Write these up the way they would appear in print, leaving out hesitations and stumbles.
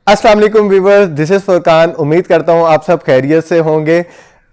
अस्सलाम वालेकुम viewers, this is Furqan. उम्मीद करता हूँ आप सब खैरियत से होंगे।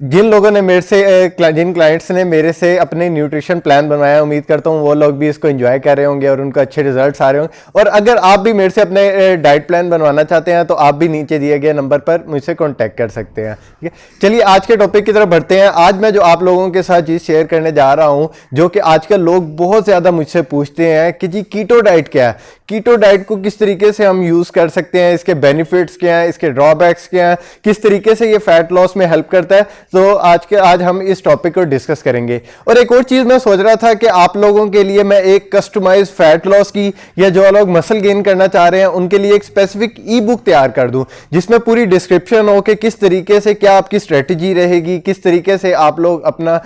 जिन लोगों ने मेरे से जिन क्लाइंट्स ने मेरे से अपने न्यूट्रिशन प्लान बनवाया, उम्मीद करता हूँ वो लोग भी इसको एंजॉय कर रहे होंगे और उनको अच्छे रिजल्ट्स आ रहे होंगे। और अगर आप भी मेरे से अपने डाइट प्लान बनवाना चाहते हैं तो आप भी नीचे दिए गए नंबर पर मुझसे कॉन्टैक्ट कर सकते हैं। ठीक है, चलिए आज के टॉपिक की तरफ बढ़ते हैं। आज मैं जो आप लोगों के साथ चीज़ शेयर करने जा रहा हूँ, जो कि आजकल लोग बहुत ज़्यादा मुझसे पूछते हैं कि जी कीटो डाइट क्या है, कीटो डाइट को किस तरीके से हम यूज़ कर सकते हैं, इसके बेनिफिट्स क्या हैं, इसके ड्रॉबैक्स क्या हैं, किस तरीके से ये फैट लॉस में हेल्प करता है। तो आज हम इस टॉपिक को डिस्कस करेंगे। और एक और चीज़ मैं सोच रहा था कि आप लोगों के लिए मैं एक कस्टमाइज फैट लॉस की, या जो लोग मसल गेन करना चाह रहे हैं उनके लिए एक स्पेसिफिक ई बुक तैयार कर दूं, जिसमें पूरी डिस्क्रिप्शन हो कि किस तरीके से क्या आपकी स्ट्रेटजी रहेगी, किस तरीके से आप लोग अपना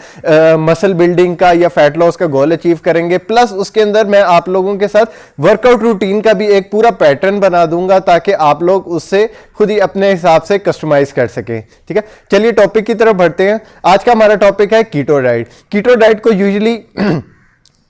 मसल बिल्डिंग का या फैट लॉस का गोल अचीव करेंगे। प्लस उसके अंदर मैं आप लोगों के साथ वर्कआउट रूटीन का भी एक पूरा पैटर्न बना दूंगा, ताकि आप लोग उससे खुद ही अपने हिसाब से कस्टमाइज कर सके। ठीक है, चलिए टॉपिक की तरफ बढ़ते हैं। आज का हमारा टॉपिक है कीटो डाइट। कीटो डाइट को यूजुअली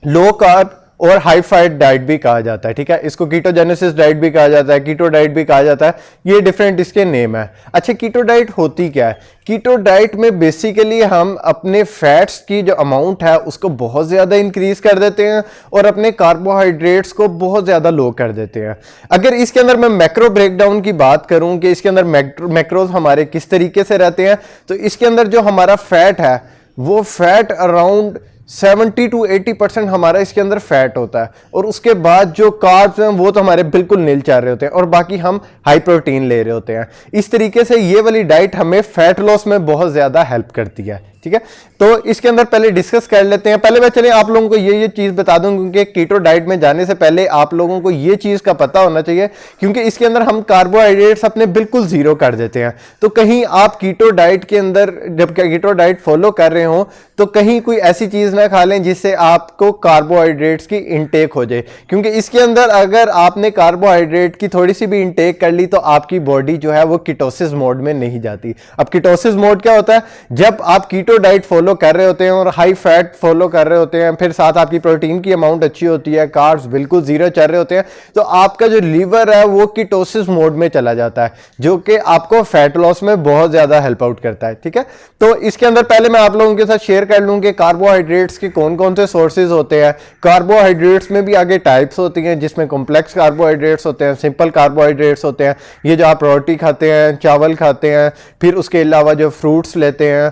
लो कार्ब और हाई फैट डाइट भी कहा जाता है। ठीक है, इसको कीटोजेनेसिस डाइट भी कहा जाता है, कीटो डाइट भी कहा जाता है। ये डिफरेंट इसके नेम है। अच्छा, कीटो डाइट होती क्या है? कीटो डाइट में बेसिकली हम अपने फैट्स की जो अमाउंट है उसको बहुत ज़्यादा इंक्रीज कर देते हैं और अपने कार्बोहाइड्रेट्स को बहुत ज़्यादा लो कर देते हैं। अगर इसके अंदर मैं मैक्रो ब्रेकडाउन की बात करूं कि इसके अंदर मैक्रोज हमारे किस तरीके से रहते हैं, तो इसके अंदर जो हमारा फैट है वो फैट अराउंड 70 to 80% हमारा इसके अंदर फैट होता है, और उसके बाद जो कार्ब्स हैं वो तो हमारे बिल्कुल नील चाह रहे होते हैं, और बाकी हम हाई प्रोटीन ले रहे होते हैं। इस तरीके से ये वाली डाइट हमें फैट लॉस में बहुत ज़्यादा हेल्प करती है। ठीक है, तो इसके अंदर पहले डिस्कस कर लेते हैं। पहले मैं चलिए आप लोगों को ये चीज़ बता दूं, क्योंकि कीटो डाइट में जाने से पहले आप लोगों को ये चीज़ का पता होना चाहिए, क्योंकि इसके अंदर हम कार्बोहाइड्रेट्स अपने बिल्कुल जीरो कर देते हैं। तो कहीं आप कीटो डाइट के अंदर जब कीटो डाइट फॉलो कर रहे हो तो कहीं कोई ऐसी चीज़ ना खा लें जिससे आपको कार्बोहाइड्रेट्स की इनटेक हो जाए, क्योंकि इसके अंदर अगर आपने कार्बोहाइड्रेट की थोड़ी सी भी इनटेक कर ली तो आपकी बॉडी जो है वो कीटोसिस मोड में नहीं जाती। अब कीटोसिस मोड क्या होता है? जब आप कीटो डाइट फॉलो कर रहे होते हैं और हाई फैट फॉलो कर रहे होते हैं, फिर साथ आपकी प्रोटीन की अमाउंट अच्छी होती है, कार्ब्स बिल्कुल जीरो चल रहे होते हैं, तो आपका जो लीवर है वो कीटोसिस मोड में चला जाता है, जो कि आपको फैट लॉस में बहुत ज्यादा हेल्प आउट करता है। ठीक है, तो इसके अंदर पहले मैं आप लोगों के साथ शेयर कर लूं कि कार्बोहाइड्रेट्स के कौन कौन से सोर्सेज होते हैं। कार्बोहाइड्रेट्स में भी आगे टाइप्स होती हैं, जिसमें कॉम्प्लेक्स कार्बोहाइड्रेट्स होते हैं, सिंपल कार्बोहाइड्रेट्स होते हैं, ये जो आप रोटी खाते हैं, चावल खाते हैं, फिर उसके अलावा जो फ्रूट्स लेते हैं,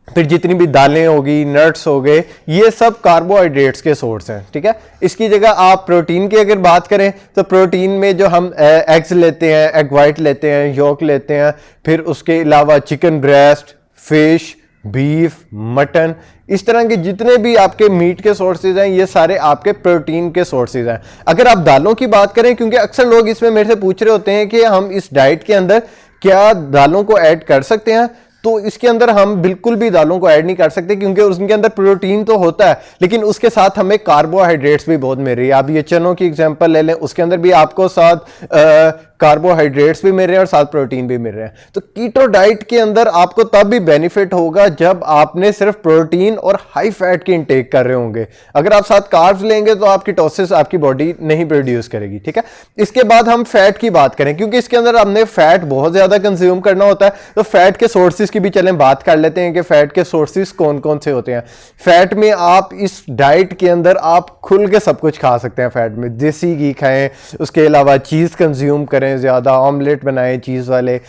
फिर जितनी भी दालें होगी, नट्स हो गए, ये सब कार्बोहाइड्रेट्स के सोर्स हैं। ठीक है, इसकी जगह आप प्रोटीन की अगर बात करें तो प्रोटीन में जो हम एग्स लेते हैं, एग वाइट लेते हैं, योक लेते हैं, फिर उसके अलावा chicken breast, fish, beef, mutton, इस तरह के जितने भी आपके मीट के सोर्सेज हैं ये सारे आपके प्रोटीन के सोर्सेज हैं। अगर आप दालों की बात करें, क्योंकि अक्सर लोग इसमें मेरे से पूछ रहे होते हैं कि हम इस डाइट के अंदर क्या दालों को ऐड कर सकते हैं, तो इसके अंदर हम बिल्कुल भी दालों को ऐड नहीं कर सकते, क्योंकि उसके अंदर प्रोटीन तो होता है लेकिन उसके साथ हमें कार्बोहाइड्रेट्स भी बहुत मिल रही है। आप ये चनों की एग्जांपल ले लें, उसके अंदर भी आपको साथ कार्बोहाइड्रेट्स भी मिल रहे हैं और साथ प्रोटीन भी मिल रहे हैं। तो कीटो डाइट के अंदर आपको तब भी बेनिफिट होगा जब आपने सिर्फ प्रोटीन और हाई फैट की इंटेक कर रहे होंगे। अगर आप साथ कार्ब्स लेंगे तो आपकी टॉसिस आपकी बॉडी नहीं प्रोड्यूस करेगी। ठीक है, इसके बाद हम फैट की बात करें, क्योंकि इसके अंदर हमने फैट बहुत ज्यादा कंज्यूम करना होता है, तो फैट के सोर्सेज की भी चलें बात कर लेते हैं कि फैट के सोर्सेज कौन कौन से होते हैं। फैट में आप इस डाइट के अंदर आप खुल के सब कुछ खा सकते हैं। फैट में देसी घी खाएं, उसके अलावा चीज़ कंज्यूम करें, ज़्यादा ऑमलेट बनाएं, चीज़ वाले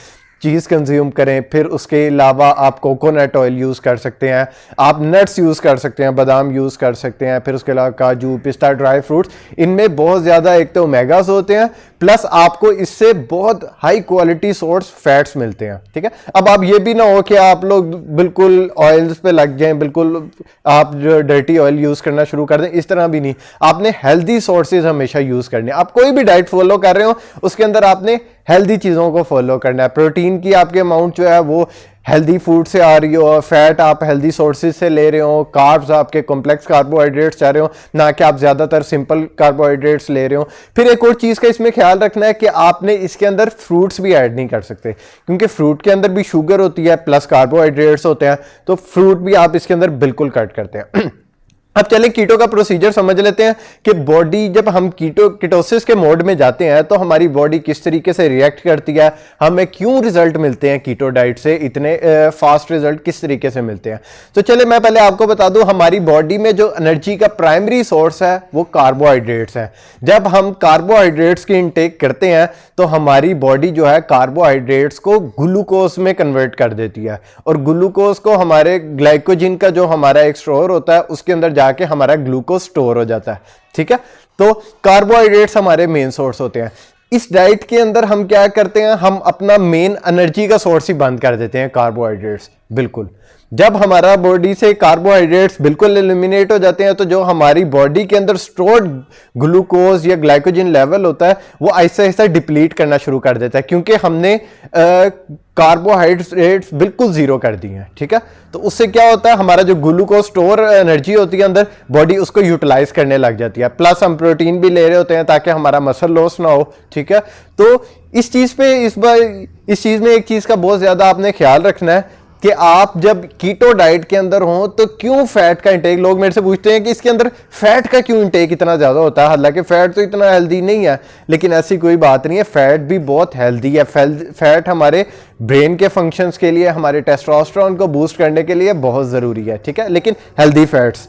चीज़ कंज्यूम करें, फिर उसके अलावा आप कोकोनट ऑयल यूज़ कर सकते हैं, आप नट्स यूज़ कर सकते हैं, बादाम यूज़ कर सकते हैं, फिर उसके अलावा काजू, पिस्ता, ड्राई फ्रूट्स, इनमें बहुत ज़्यादा एक तो ओमेगास होते हैं, प्लस आपको इससे बहुत हाई क्वालिटी सोर्स फैट्स मिलते हैं। ठीक है, अब आप ये भी ना हो कि आप लोग बिल्कुल ऑयल्स पे लग जाएं, बिल्कुल आप जो डर्टी ऑयल यूज़ करना शुरू कर दें, इस तरह भी नहीं। आपने हेल्दी सोर्सेज हमेशा यूज़ करने। आप कोई भी डाइट फॉलो कर रहे हो उसके अंदर आपने हेल्दी चीज़ों को फॉलो करना है। प्रोटीन की आपकी अमाउंट जो है वो हेल्दी फूड से आ रही हो, फैट आप हेल्दी सोर्सेज से ले रहे हो, कार्ब्स आपके कॉम्प्लेक्स कार्बोहाइड्रेट्स चाह रहे हो, ना कि आप ज़्यादातर सिंपल कार्बोहाइड्रेट्स ले रहे हो। फिर एक और चीज़ का इसमें ख्याल रखना है कि आपने इसके अंदर फ्रूट्स भी ऐड नहीं कर सकते, क्योंकि फ्रूट के अंदर भी शुगर होती है प्लस कार्बोहाइड्रेट्स होते हैं, तो फ्रूट भी आप इसके अंदर बिल्कुल कट करते हैं। अब चले कीटो का प्रोसीजर समझ लेते हैं कि बॉडी जब हम कीटोसिस के मोड में जाते हैं तो हमारी बॉडी किस तरीके से रिएक्ट करती है, हमें क्यों रिजल्ट मिलते हैं कीटो डाइट से, इतने फास्ट रिजल्ट किस तरीके से मिलते हैं। तो चले मैं पहले आपको बता दूं, हमारी बॉडी में जो एनर्जी का प्राइमरी सोर्स है वो कार्बोहाइड्रेट्स है। जब हम कार्बोहाइड्रेट्स की इंटेक करते हैं तो हमारी बॉडी जो है कार्बोहाइड्रेट्स को ग्लूकोज में कन्वर्ट कर देती है, और ग्लूकोज को हमारे ग्लाइकोजन का जो हमारा एक स्टोर होता है उसके अंदर जाके हमारा ग्लूकोज स्टोर हो जाता है। ठीक है, तो कार्बोहाइड्रेट्स हमारे मेन सोर्स होते हैं। इस डाइट के अंदर हम क्या करते हैं, हम अपना मेन एनर्जी का सोर्स ही बंद कर देते हैं, कार्बोहाइड्रेट्स। बिल्कुल, जब हमारा बॉडी से कार्बोहाइड्रेट्स बिल्कुल एलिमिनेट हो जाते हैं तो जो हमारी बॉडी के अंदर स्टोर्ड ग्लूकोज या ग्लाइकोजन लेवल होता है वो आहिस्ता आहिस्ता डिप्लीट करना शुरू कर देता है, क्योंकि हमने कार्बोहाइड्रेट्स बिल्कुल जीरो कर दी हैं। ठीक है, तो उससे क्या होता है, हमारा जो ग्लूकोज स्टोर एनर्जी होती है अंदर, बॉडी उसको यूटिलाइज करने लग जाती है। प्लस हम प्रोटीन भी ले रहे होते हैं ताकि हमारा मसल लॉस ना हो। ठीक है, तो इस चीज पे इस चीज में एक चीज का बहुत ज्यादा आपने ख्याल रखना है कि आप जब कीटो डाइट के अंदर हो तो क्यों फैट का इंटेक, लोग मेरे से पूछते हैं कि इसके अंदर फैट का क्यों इंटेक इतना ज्यादा होता है, हालांकि फैट तो इतना हेल्दी नहीं है, लेकिन ऐसी कोई बात नहीं है, फैट भी बहुत हेल्दी है। फैट हमारे ब्रेन के फंक्शंस के लिए, हमारे टेस्टोस्टेरोन को बूस्ट करने के लिए बहुत जरूरी है। ठीक है, लेकिन हेल्दी फैट्स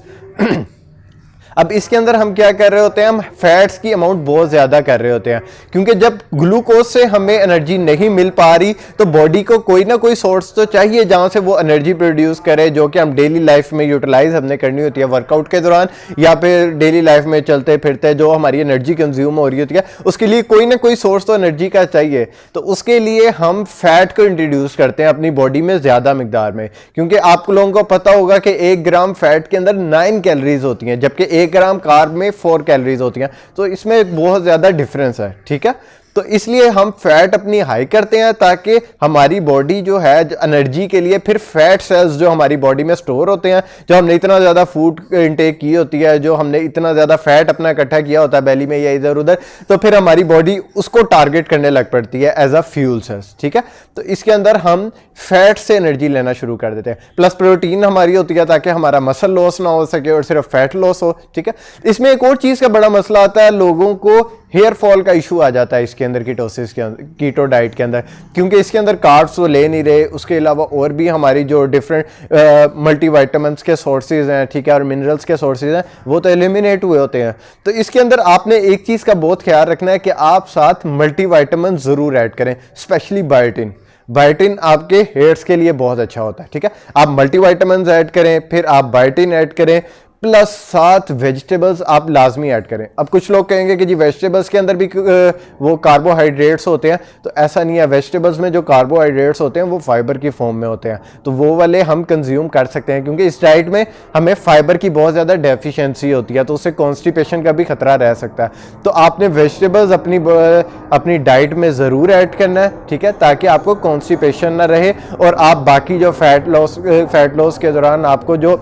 अब इसके अंदर हम क्या कर रहे होते हैं, हम फैट्स की अमाउंट बहुत ज़्यादा कर रहे होते हैं, क्योंकि जब ग्लूकोज से हमें एनर्जी नहीं मिल पा रही तो बॉडी को कोई ना कोई सोर्स तो चाहिए जहाँ से वो एनर्जी प्रोड्यूस करे, जो कि हम डेली लाइफ में यूटिलाइज हमने करनी होती है वर्कआउट के दौरान, या फिर डेली लाइफ में चलते फिरते जो हमारी एनर्जी कंज्यूम हो रही होती है, उसके लिए कोई ना कोई सोर्स तो एनर्जी का चाहिए। तो उसके लिए हम फैट को इंट्रोड्यूस करते हैं अपनी बॉडी में ज़्यादा मिकदार में, क्योंकि आप लोगों को पता होगा कि 1 ग्राम फैट के अंदर 9 कैलोरीज होती हैं, जबकि 1 ग्राम कार्ब में 4 कैलोरीज होती हैं, तो इसमें बहुत ज्यादा डिफरेंस है। ठीक है, तो इसलिए हम फैट अपनी हाई करते हैं ताकि हमारी बॉडी जो है एनर्जी के लिए फिर फैट सेल्स जो हमारी बॉडी में स्टोर होते हैं, जो हमने इतना ज्यादा फूड इंटेक की होती है, जो हमने इतना ज्यादा फैट अपना इकट्ठा किया होता है बेली में या इधर उधर, तो फिर हमारी बॉडी उसको टारगेट करने लग पड़ती है एज अ फ्यूल सेल्स। ठीक है, तो इसके अंदर हम फैट से एनर्जी लेना शुरू कर देते हैं, प्लस प्रोटीन हमारी होती है ताकि हमारा मसल लॉस ना हो सके और सिर्फ फैट लॉस हो। ठीक है, इसमें एक और चीज का बड़ा मसला आता है, लोगों को हेयर फॉल का इशू आ जाता है इसके अंदर कीटोसिस के अंदर, कीटो डाइट के अंदर, क्योंकि इसके अंदर कार्ब्स वो ले नहीं रहे, उसके अलावा और भी हमारी जो डिफरेंट मल्टीविटामिन्स के सोर्सेज हैं, ठीक है, और मिनरल्स के सोर्सेज हैं, वो तो एलिमिनेट हुए होते हैं। तो इसके अंदर आपने एक चीज़ का बहुत ख्याल रखना है कि आप साथ मल्टीविटामिन ज़रूर ऐड करें, स्पेशली बायोटिन। बायोटिन आपके हेयर्स के लिए बहुत अच्छा होता है। ठीक है, आप मल्टीविटामिन ऐड करें, फिर आप बायोटिन ऐड करें, प्लस साथ वेजिटेबल्स आप लाजमी ऐड करें। अब कुछ लोग कहेंगे कि जी वेजिटेबल्स के अंदर भी वो कार्बोहाइड्रेट्स होते हैं, तो ऐसा नहीं है। वेजिटेबल्स में जो कार्बोहाइड्रेट्स होते हैं वो फाइबर की फॉर्म में होते हैं, तो वो वाले हम कंज्यूम कर सकते हैं, क्योंकि इस डाइट में हमें फाइबर की बहुत ज़्यादा डेफिशिएंसी होती है, तो उससे कॉन्स्टिपेशन का भी खतरा रह सकता है। तो आपने वेजिटेबल्स अपनी डाइट में ज़रूर ऐड करना है, ठीक है, ताकि आपको कॉन्स्टिपेशन ना रहे और आप बाकी जो फैट लॉस के दौरान आपको जो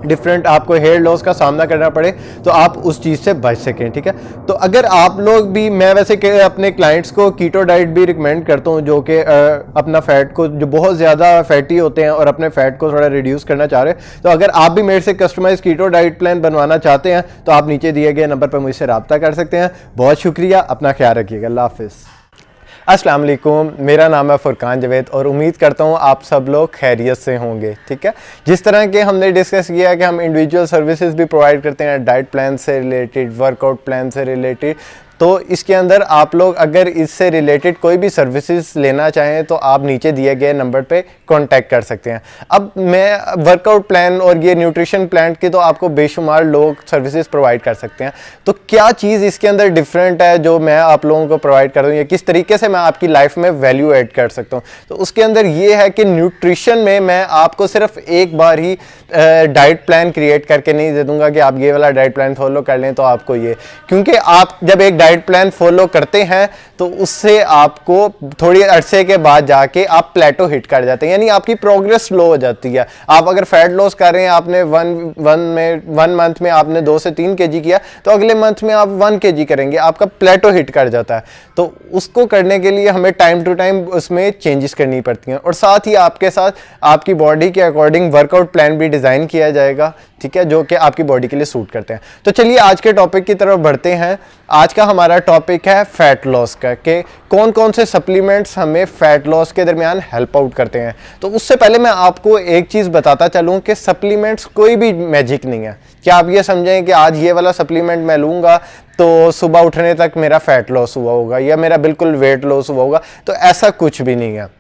डिफरेंट आपको हेयर लॉस का सामना करना पड़े तो आप उस चीज़ से बच सकें। ठीक है, तो अगर आप लोग भी, मैं वैसे अपने क्लाइंट्स को कीटो डाइट भी रिकमेंड करता हूँ, जो कि अपना फैट को, जो बहुत ज़्यादा फैटी होते हैं और अपने फैट को थोड़ा रिड्यूस करना चाह रहे हैं, तो अगर आप भी मेरे से कस्टमाइज कीटो डाइट प्लान बनवाना चाहते हैं तो आप नीचे दिए गए नंबर पर मुझसे रब्ता कर सकते हैं। बहुत शुक्रिया, अपना ख्याल रखिएगा, अल्लाह हाफिज़। अस्सलाम वालेकुम, मेरा नाम है फुरकान जवेद और उम्मीद करता हूँ आप सब लोग खैरियत से होंगे। ठीक है, जिस तरह के हमने डिस्कस किया कि हम इंडिविजुअल सर्विसेज भी प्रोवाइड करते हैं, डाइट प्लान से रिलेटेड, वर्कआउट प्लान से रिलेटेड, तो इसके अंदर आप लोग अगर इससे रिलेटेड कोई भी सर्विसेज लेना चाहें तो आप नीचे दिए गए नंबर पे कांटेक्ट कर सकते हैं। अब मैं वर्कआउट प्लान और ये न्यूट्रिशन प्लान की तो आपको बेशुमार लोग सर्विसेज प्रोवाइड कर सकते हैं, तो क्या चीज़ इसके अंदर डिफरेंट है जो मैं आप लोगों को प्रोवाइड कर दूँ, या किस तरीके से मैं आपकी लाइफ में वैल्यू ऐड कर सकता हूँ, तो उसके अंदर ये है कि न्यूट्रिशन में मैं आपको सिर्फ एक बार ही डाइट प्लान क्रिएट करके नहीं दे दूँगा कि आप ये वाला डाइट प्लान फॉलो कर लें तो आपको ये, क्योंकि आप जब एक डाइट प्लान फॉलो करते हैं तो उससे आपको थोड़ी अरसे के बाद जाके आप प्लेटो हिट कर जाते हैं, यानी आपकी प्रोग्रेस स्लो हो जाती है। आप अगर फैट लॉस कर रहे हैं, आपने वन मंथ में आपने 2 से 3 केजी किया, तो अगले मंथ में आप 1 केजी करेंगे, आपका प्लेटो हिट कर जाता है। तो उसको करने के लिए हमें टाइम टू टाइम उसमें चेंजेस करनी पड़ती हैं, और साथ ही आपके साथ आपकी बॉडी के अकॉर्डिंग वर्कआउट प्लान भी डिज़ाइन किया जाएगा, ठीक है, जो कि आपकी बॉडी के लिए सूट करते हैं। तो चलिए आज के टॉपिक की तरफ बढ़ते हैं। आज का हमारा टॉपिक है फैट लॉस का, कि कौन कौन से सप्लीमेंट्स हमें फैट लॉस के दरमियान हेल्प आउट करते हैं। तो उससे पहले मैं आपको एक चीज़ बताता चलूँ कि सप्लीमेंट्स कोई भी मैजिक नहीं है। क्या आप ये समझें कि आज ये वाला सप्लीमेंट मैं लूँगा तो सुबह उठने तक मेरा फैट लॉस हुआ होगा या मेरा बिल्कुल वेट लॉस हुआ होगा, तो ऐसा कुछ भी नहीं है।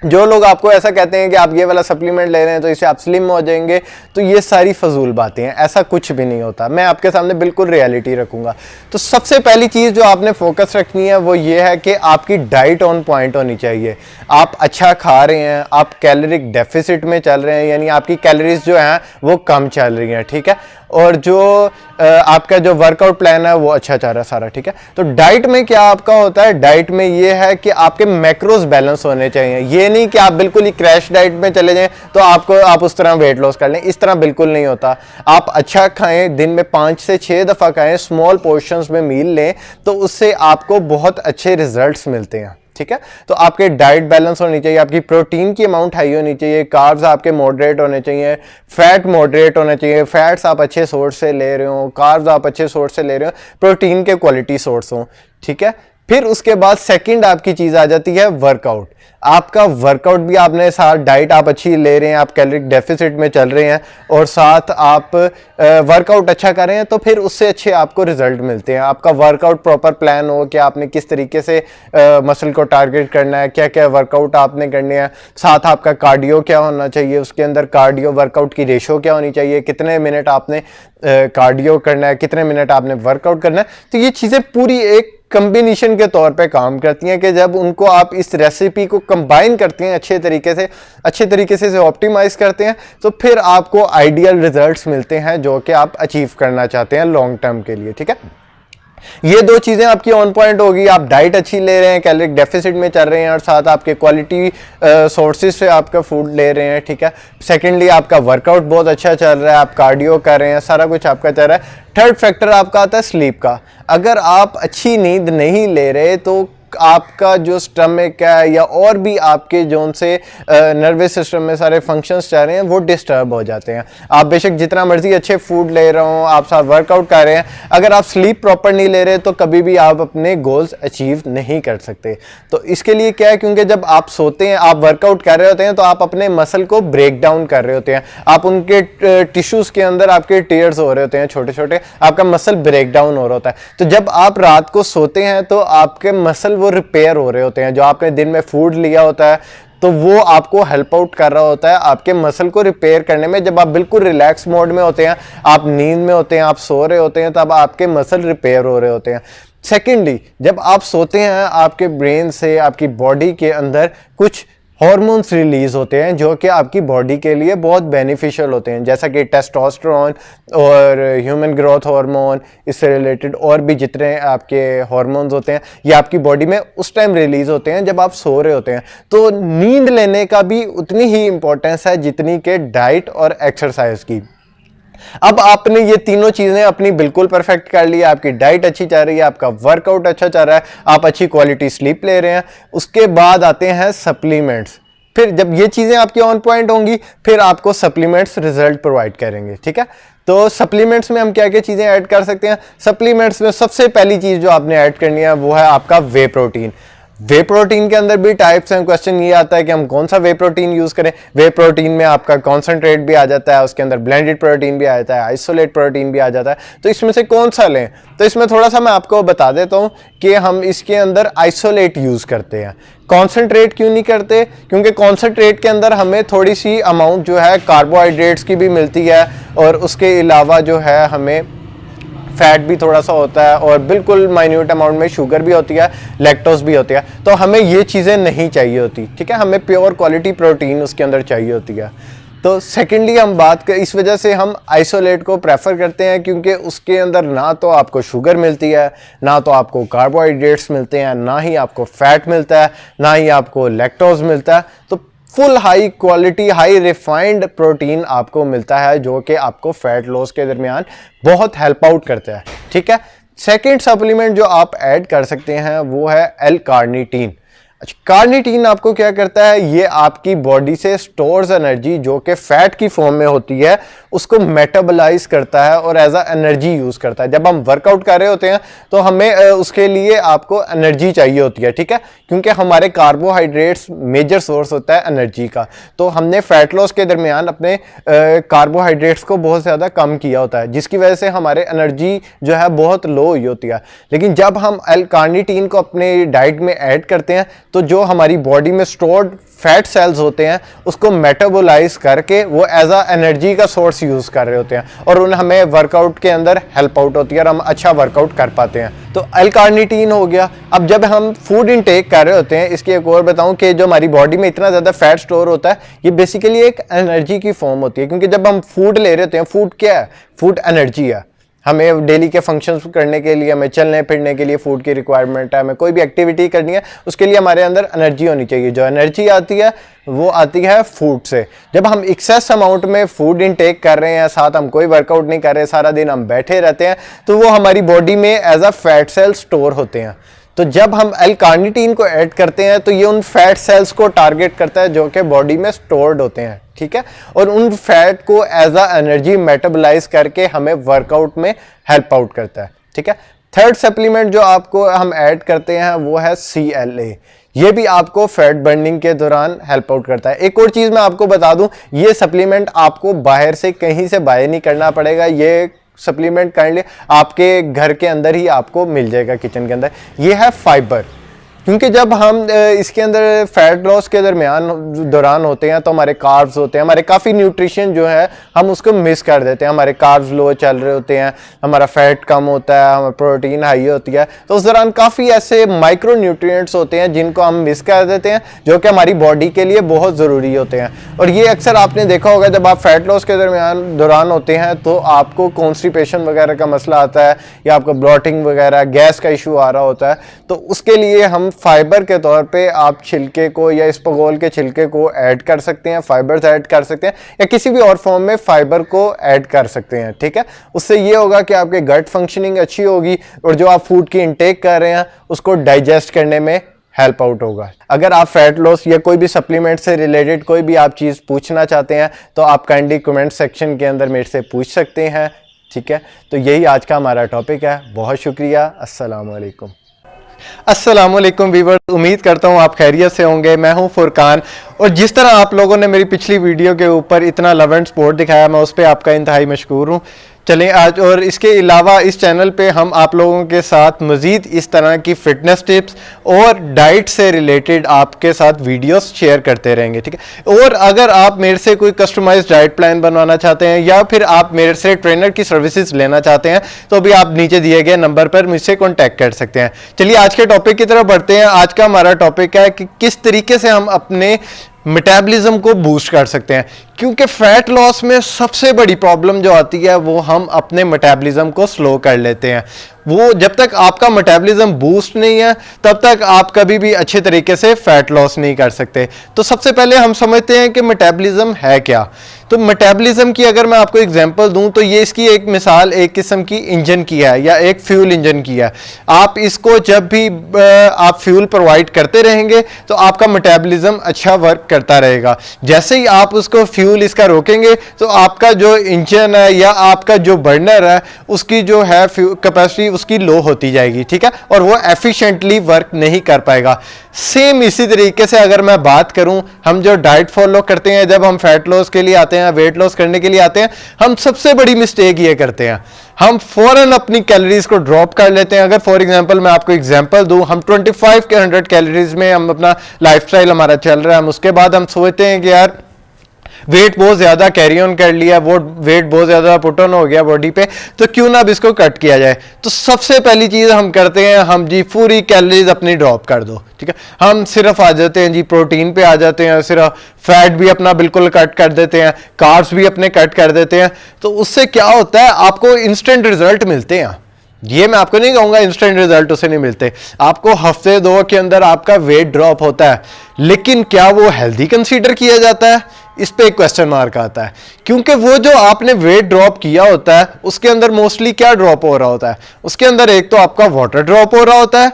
जो लोग आपको ऐसा कहते हैं कि आप ये वाला सप्लीमेंट ले रहे हैं तो इससे आप स्लिम हो जाएंगे, तो ये सारी फजूल बातें हैं, ऐसा कुछ भी नहीं होता। मैं आपके सामने बिल्कुल रियलिटी रखूंगा। तो सबसे पहली चीज़ जो आपने फोकस रखनी है वो ये है कि आपकी डाइट ऑन पॉइंट होनी चाहिए। आप अच्छा खा रहे हैं, आप कैलोरिक डेफिसिट में चल रहे हैं, यानी आपकी कैलोरीज जो हैं वो कम चल रही हैं, ठीक है, और जो आपका जो वर्कआउट प्लान है वो अच्छा चल रहा है सारा, ठीक है। तो डाइट में क्या आपका होता है, डाइट में ये है कि आपके मैक्रोज बैलेंस होने चाहिए। ये नहीं कि आप बिल्कुल ही क्रैश डाइट में चले जाएं तो आप उस तरह वेट लॉस कर लें, इस तरह बिल्कुल नहीं होता। आप अच्छा खाएं, दिन में 5 से 6 दफ़ा खाएं, स्मॉल पोर्शंस में मील लें, तो उससे आपको बहुत अच्छे रिजल्ट्स मिलते हैं, ठीक है। तो आपके डाइट बैलेंस होनी चाहिए, आपकी प्रोटीन की अमाउंट हाई होनी चाहिए, कार्ब्स आपके मॉडरेट होने चाहिए, फैट मॉडरेट होने चाहिए, फैट्स आप अच्छे सोर्स से ले रहे हो, कार्ब्स आप अच्छे सोर्स से ले रहे हो, प्रोटीन के क्वालिटी सोर्स हो, ठीक है। फिर उसके बाद सेकंड आपकी चीज़ आ जाती है वर्कआउट। आपका वर्कआउट भी आपने साथ डाइट आप अच्छी ले रहे हैं, आप कैलोरिक डेफिसिट में चल रहे हैं और साथ आप वर्कआउट अच्छा कर रहे हैं, तो फिर उससे अच्छे आपको रिजल्ट मिलते हैं। आपका वर्कआउट प्रॉपर प्लान हो कि आपने किस तरीके से मसल को टारगेट करना है, क्या क्या वर्कआउट आपने करने हैं, साथ आपका कार्डियो क्या होना चाहिए, उसके अंदर कार्डियो वर्कआउट की रेशो क्या होनी चाहिए, कितने मिनट आपने कार्डियो करना है, कितने मिनट आपने वर्कआउट करना है। तो ये चीज़ें पूरी एक कम्बिनेशन के तौर पे काम करती हैं कि जब उनको आप इस रेसिपी को कंबाइन करते हैं अच्छे तरीके से ऑप्टिमाइज करते हैं, तो फिर आपको आइडियल रिजल्ट्स मिलते हैं जो कि आप अचीव करना चाहते हैं लॉन्ग टर्म के लिए, ठीक है। ये 2 चीज़ें आपकी ऑन पॉइंट होगी, आप डाइट अच्छी ले रहे हैं, कैलोरिक डेफिसिट में चल रहे हैं और साथ आपके क्वालिटी सोर्सेज से आपका फूड ले रहे हैं, ठीक है। सेकेंडली आपका वर्कआउट बहुत अच्छा चल रहा है, आप कार्डियो कर रहे हैं, सारा कुछ आपका चल रहा है। थर्ड फैक्टर आपका आता है स्लीप का। अगर आप अच्छी नींद नहीं ले रहे तो आपका जो स्टमक है या और भी आपके जोन से नर्वस सिस्टम में सारे फंक्शंस चल रहे हैं वो डिस्टर्ब हो जाते हैं। आप बेशक जितना मर्जी अच्छे फूड ले रहे हो, आप साथ वर्कआउट कर रहे हैं, अगर आप स्लीप प्रॉपर नहीं ले रहे तो कभी भी आप अपने गोल्स अचीव नहीं कर सकते। तो इसके लिए क्या है, क्योंकि जब आप सोते हैं, आप वर्कआउट कर रहे होते हैं, तो आप अपने मसल को ब्रेक डाउन कर रहे होते हैं, आप उनके टिश्यूज के अंदर आपके टीयर्स हो रहे होते हैं छोटे छोटे, आपका मसल ब्रेक डाउन हो रहा होता है। तो जब आप रात को सोते हैं तो आपके मसल वो रिपेयर हो रहे होते हैं, जो आपने दिन में फूड लिया होता है तो वो आपको हेल्प आउट कर रहा होता है आपके मसल को रिपेयर करने में। जब आप बिल्कुल रिलैक्स मोड में होते हैं, आप नींद में होते हैं, आप सो रहे होते हैं, तब आपके मसल रिपेयर हो रहे होते हैं। सेकेंडली, जब आप सोते हैं आपके ब्रेन से आपकी बॉडी के अंदर कुछ हार्मोन्स रिलीज होते हैं जो कि आपकी बॉडी के लिए बहुत बेनिफिशियल होते हैं, जैसा कि टेस्टोस्टेरोन और ह्यूमन ग्रोथ हार्मोन, इससे रिलेटेड और भी जितने आपके हार्मोन्स होते हैं ये आपकी बॉडी में उस टाइम रिलीज होते हैं जब आप सो रहे होते हैं। तो नींद लेने का भी उतनी ही इंपॉर्टेंस है जितनी कि डाइट और एक्सरसाइज की। अब आपने ये तीनों चीजें अपनी बिल्कुल परफेक्ट कर ली, आपकी डाइट अच्छी चल रही है, आपका वर्कआउट अच्छा चल रहा है, आप अच्छी क्वालिटी स्लीप ले रहे हैं, उसके बाद आते हैं सप्लीमेंट्स। फिर जब ये चीजें आपकी ऑन पॉइंट होंगी फिर आपको सप्लीमेंट्स रिजल्ट प्रोवाइड करेंगे, ठीक है। तो सप्लीमेंट्स में हम क्या क्या चीजें ऐड कर सकते हैं। सप्लीमेंट्स में सबसे पहली चीज जो आपने ऐड करनी है वो है आपका वे प्रोटीन। वे प्रोटीन के अंदर भी टाइप्स हैं। क्वेश्चन ये आता है कि हम कौन सा वे प्रोटीन यूज करें। वे प्रोटीन में आपका कॉन्सेंट्रेट भी आ जाता है, उसके अंदर ब्लेंडेड प्रोटीन भी आ जाता है, आइसोलेट प्रोटीन भी आ जाता है। तो इसमें से कौन सा लें, तो इसमें थोड़ा सा मैं आपको बता देता हूं कि हम इसके अंदर आइसोलेट यूज करते हैं। कॉन्सेंट्रेट क्यों नहीं करते, क्योंकि कॉन्सेंट्रेट के अंदर हमें थोड़ी सी अमाउंट जो है कार्बोहाइड्रेट्स की भी मिलती है और उसके अलावा जो है हमें फैट भी थोड़ा सा होता है और बिल्कुल माइन्यूट अमाउंट में शुगर भी होती है, लैक्टोज भी होती है। तो हमें ये चीज़ें नहीं चाहिए होती, ठीक है। हमें प्योर क्वालिटी प्रोटीन उसके अंदर चाहिए होती है। तो सेकेंडली हम बात कर, इस वजह से हम आइसोलेट को प्रेफर करते हैं क्योंकि उसके अंदर ना तो आपको शुगर मिलती है, ना तो आपको कार्बोहाइड्रेट्स मिलते हैं, ना ही आपको फैट मिलता है, ना ही आपको लैक्टोज मिलता है। तो full high quality high refined protein आपको मिलता है जो कि आपको फैट लॉस के दरमियान बहुत हेल्प आउट करता है। ठीक है, सेकेंड सप्लीमेंट जो आप ऐड कर सकते हैं वो है L-कार्निटीन। कार्निटीन आपको क्या करता है, ये आपकी बॉडी से स्टोर्स एनर्जी जो कि फैट की फॉर्म में होती है उसको मेटाबोलाइज करता है और एज अ एनर्जी यूज करता है। जब हम वर्कआउट कर रहे होते हैं तो हमें उसके लिए आपको एनर्जी चाहिए होती है। ठीक है, क्योंकि हमारे कार्बोहाइड्रेट्स मेजर सोर्स होता है एनर्जी का, तो हमने फैट लॉस के दरमियान अपने कार्बोहाइड्रेट्स को बहुत ज़्यादा कम किया होता है, जिसकी वजह से हमारे एनर्जी जो है बहुत लो हुई होती है। लेकिन जब हम L-कार्निटीन को अपने डाइट में ऐड करते हैं तो जो हमारी बॉडी में स्टोर्ड फैट सेल्स होते हैं उसको मेटाबोलाइज करके वो एज अ एनर्जी का सोर्स यूज कर रहे होते हैं और उन हमें वर्कआउट के अंदर हेल्प आउट होती है और हम अच्छा वर्कआउट कर पाते हैं। तो L-कार्निटीन हो गया। अब जब हम फूड इनटेक कर रहे होते हैं, इसकी एक और बताऊं कि जो हमारी बॉडी में इतना ज़्यादा फैट स्टोर होता है ये बेसिकली एक एनर्जी की फॉर्म होती है, क्योंकि जब हम फूड ले रहे होते हैं, फूड क्या है, फूड एनर्जी है। हमें डेली के फंक्शंस करने के लिए, हमें चलने फिरने के लिए फूड की रिक्वायरमेंट है, हमें कोई भी एक्टिविटी करनी है उसके लिए हमारे अंदर एनर्जी होनी चाहिए। जो एनर्जी आती है वो आती है फूड से। जब हम एक्सेस अमाउंट में फूड इनटेक कर रहे हैं, साथ हम कोई वर्कआउट नहीं कर रहे, सारा दिन हम बैठे रहते हैं, तो वो हमारी बॉडी में as a fat cell store होते हैं। तो जब हम L-कार्निटीन को ऐड करते हैं तो ये उन फैट सेल्स को टारगेट करता है जो कि बॉडी में स्टोर्ड होते हैं। ठीक है, और उन फैट को एज अ एनर्जी मेटाबोलाइज करके हमें वर्कआउट में हेल्प आउट करता है। ठीक है, थर्ड सप्लीमेंट जो आपको हम ऐड करते हैं वो है CLA। ये भी आपको फैट बर्निंग के दौरान हेल्प आउट करता है। एक और चीज़ मैं आपको बता दूं, ये सप्लीमेंट आपको बाहर से कहीं से बाय नहीं करना पड़ेगा। ये सप्लीमेंट काइंडली आपके घर के अंदर ही आपको मिल जाएगा, किचन के अंदर। ये है फाइबर, क्योंकि जब हम इसके अंदर फैट लॉस के दौरान होते हैं तो हमारे कार्ब्स होते हैं, हमारे काफ़ी न्यूट्रिशन जो है हम उसको मिस कर देते हैं। हमारे कार्ब्स लो चल रहे होते हैं, हमारा फैट कम होता है, हमारा प्रोटीन हाई होती है, तो उस दौरान काफ़ी ऐसे माइक्रो न्यूट्रिएंट्स होते हैं जिनको हम मिस कर देते हैं, जो कि हमारी बॉडी के लिए बहुत ज़रूरी होते हैं। और ये अक्सर आपने देखा होगा, जब आप फैट लॉस के दौरान होते हैं तो आपको कॉन्स्टिपेशन वगैरह का मसला आता है या आपको ब्लॉटिंग वगैरह गैस का इशू आ रहा होता है, तो उसके लिए हम फाइबर के तौर पे आप छिलके को या इसबगोल के छिलके को ऐड कर सकते हैं, फाइबर्स ऐड कर सकते हैं, या किसी भी और फॉर्म में फाइबर को ऐड कर सकते हैं। ठीक है, उससे ये होगा कि आपके गट फंक्शनिंग अच्छी होगी और जो आप फूड की इंटेक कर रहे हैं उसको डाइजेस्ट करने में हेल्प आउट होगा। अगर आप फैट लॉस या कोई भी सप्लीमेंट से रिलेटेड कोई भी आप चीज़ पूछना चाहते हैं तो आप काइंडली कमेंट सेक्शन के अंदर मेरे से पूछ सकते हैं। ठीक है, तो यही आज का हमारा टॉपिक है। बहुत शुक्रिया। अस्सलाम वालेकुम। अस्सलामुअलैकुम वीवर, उम्मीद करता हूँ आप खैरियत से होंगे। मैं हूँ फुरकान, और जिस तरह आप लोगों ने मेरी पिछली वीडियो के ऊपर इतना लव एंड सपोर्ट दिखाया, मैं उस पर आपका इंतहाई मशकूर हूँ। चलें आज, और इसके अलावा इस चैनल पे हम आप लोगों के साथ मज़ीद इस तरह की फ़िटनेस टिप्स और डाइट से रिलेटेड आपके साथ वीडियोस शेयर करते रहेंगे। ठीक है, और अगर आप मेरे से कोई कस्टमाइज्ड डाइट प्लान बनवाना चाहते हैं या फिर आप मेरे से ट्रेनर की सर्विसेज लेना चाहते हैं तो भी आप नीचे दिए गए नंबर पर मुझसे कॉन्टैक्ट कर सकते हैं। चलिए आज के टॉपिक की तरफ बढ़ते हैं। आज का हमारा टॉपिक है कि किस तरीके से हम अपने मेटाबॉलिज्म को बूस्ट कर सकते हैं, क्योंकि फैट लॉस में सबसे बड़ी प्रॉब्लम जो आती है वो हम अपने मेटाबॉलिज्म को स्लो कर लेते हैं। वो जब तक आपका मेटाबॉलिज्म बूस्ट नहीं है तब तक आप कभी भी अच्छे तरीके से फैट लॉस नहीं कर सकते। तो सबसे पहले हम समझते हैं कि मेटाबॉलिज्म है क्या। तो मेटाबॉलिज्म की अगर मैं आपको एग्जांपल दूं तो ये इसकी एक मिसाल एक किस्म की इंजन की है या एक फ्यूल इंजन की है। आप इसको जब भी आप फ्यूल प्रोवाइड करते रहेंगे तो आपका मेटाबॉलिज्म अच्छा वर्क करता रहेगा। जैसे ही आप उसको फ्यूल इसका रोकेंगे तो आपका जो इंजन है या आपका जो बर्नर है उसकी जो है कैपेसिटी उसकी लो होती जाएगी। ठीक है, और वो एफिशिएंटली वर्क नहीं कर पाएगा। सेम इसी तरीके से अगर मैं बात करूं, हम जो डाइट फॉलो करते हैं, जब हम फैट लॉस के लिए आते हैं, वेट लॉस करने के लिए आते हैं, हम सबसे बड़ी मिस्टेक ये करते हैं, हम फौरन अपनी कैलोरीज को ड्रॉप कर लेते हैं। अगर फॉर एग्जांपल मैं आपको एग्जांपल दूं, हम 25 के 100 कैलोरीज में हम अपना लाइफस्टाइल हमारा चल रहा है, हम उसके बाद हम सोचते हैं कि यार वेट बहुत ज्यादा कैरी ऑन कर लिया, वो वेट बहुत ज्यादा पुट ऑन हो गया बॉडी पे, तो क्यों ना अब इसको कट किया जाए। तो सबसे पहली चीज हम करते हैं, हम जी पूरी कैलोरीज अपनी ड्रॉप कर दो, ठीक है। हम सिर्फ आ जाते हैं जी प्रोटीन पे आ जाते हैं, सिर्फ फैट भी अपना बिल्कुल कट कर देते हैं, कार्ब्स भी अपने कट कर देते हैं। तो उससे क्या होता है, आपको इंस्टेंट रिजल्ट मिलते हैं। ये मैं आपको नहीं कहूंगा इंस्टेंट रिजल्ट उसे नहीं मिलते, आपको हफ्ते 2 के अंदर आपका वेट ड्रॉप होता है, लेकिन क्या वो हेल्दी कंसीडर किया जाता है, इस पे एक क्वेश्चन मार्क आता है। क्योंकि वो जो आपने वेट ड्रॉप किया होता है उसके अंदर मोस्टली क्या ड्रॉप हो रहा होता है, उसके अंदर एक तो आपका वाटर ड्रॉप हो रहा होता है,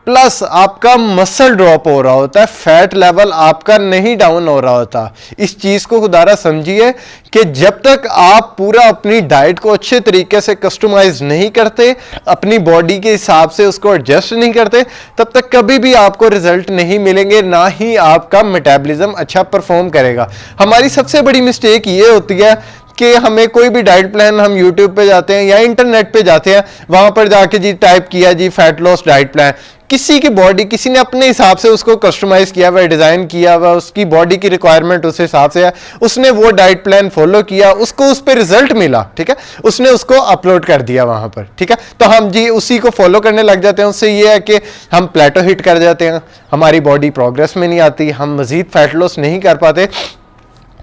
प्लस आपका मसल ड्रॉप हो रहा होता है, फैट लेवल आपका नहीं डाउन हो रहा होता। इस चीज को खुदारा समझिए कि जब तक आप पूरा अपनी डाइट को अच्छे तरीके से कस्टमाइज नहीं करते, अपनी बॉडी के हिसाब से उसको एडजस्ट नहीं करते, तब तक कभी भी आपको रिजल्ट नहीं मिलेंगे, ना ही आपका मेटाबॉलिज्म अच्छा परफॉर्म करेगा। हमारी सबसे बड़ी मिस्टेक ये होती है कि हमें कोई भी डाइट प्लान, हम यूट्यूब पे जाते हैं या इंटरनेट पे जाते हैं, वहां पर जाके जी टाइप किया जी फैट लॉस डाइट प्लान, किसी की बॉडी, किसी ने अपने हिसाब से उसको कस्टमाइज किया हुआ, डिजाइन किया हुआ, उसकी बॉडी की रिक्वायरमेंट उस हिसाब से है, उसने वो डाइट प्लान फॉलो किया, उसको उस पर रिजल्ट मिला, ठीक है, उसने उसको अपलोड कर दिया वहां पर, ठीक है। तो हम जी उसी को फॉलो करने लग जाते हैं। उससे ये है कि हम प्लेटो हिट कर जाते हैं, हमारी बॉडी प्रोग्रेस में नहीं आती, हम मजीद फैट लॉस नहीं कर पाते।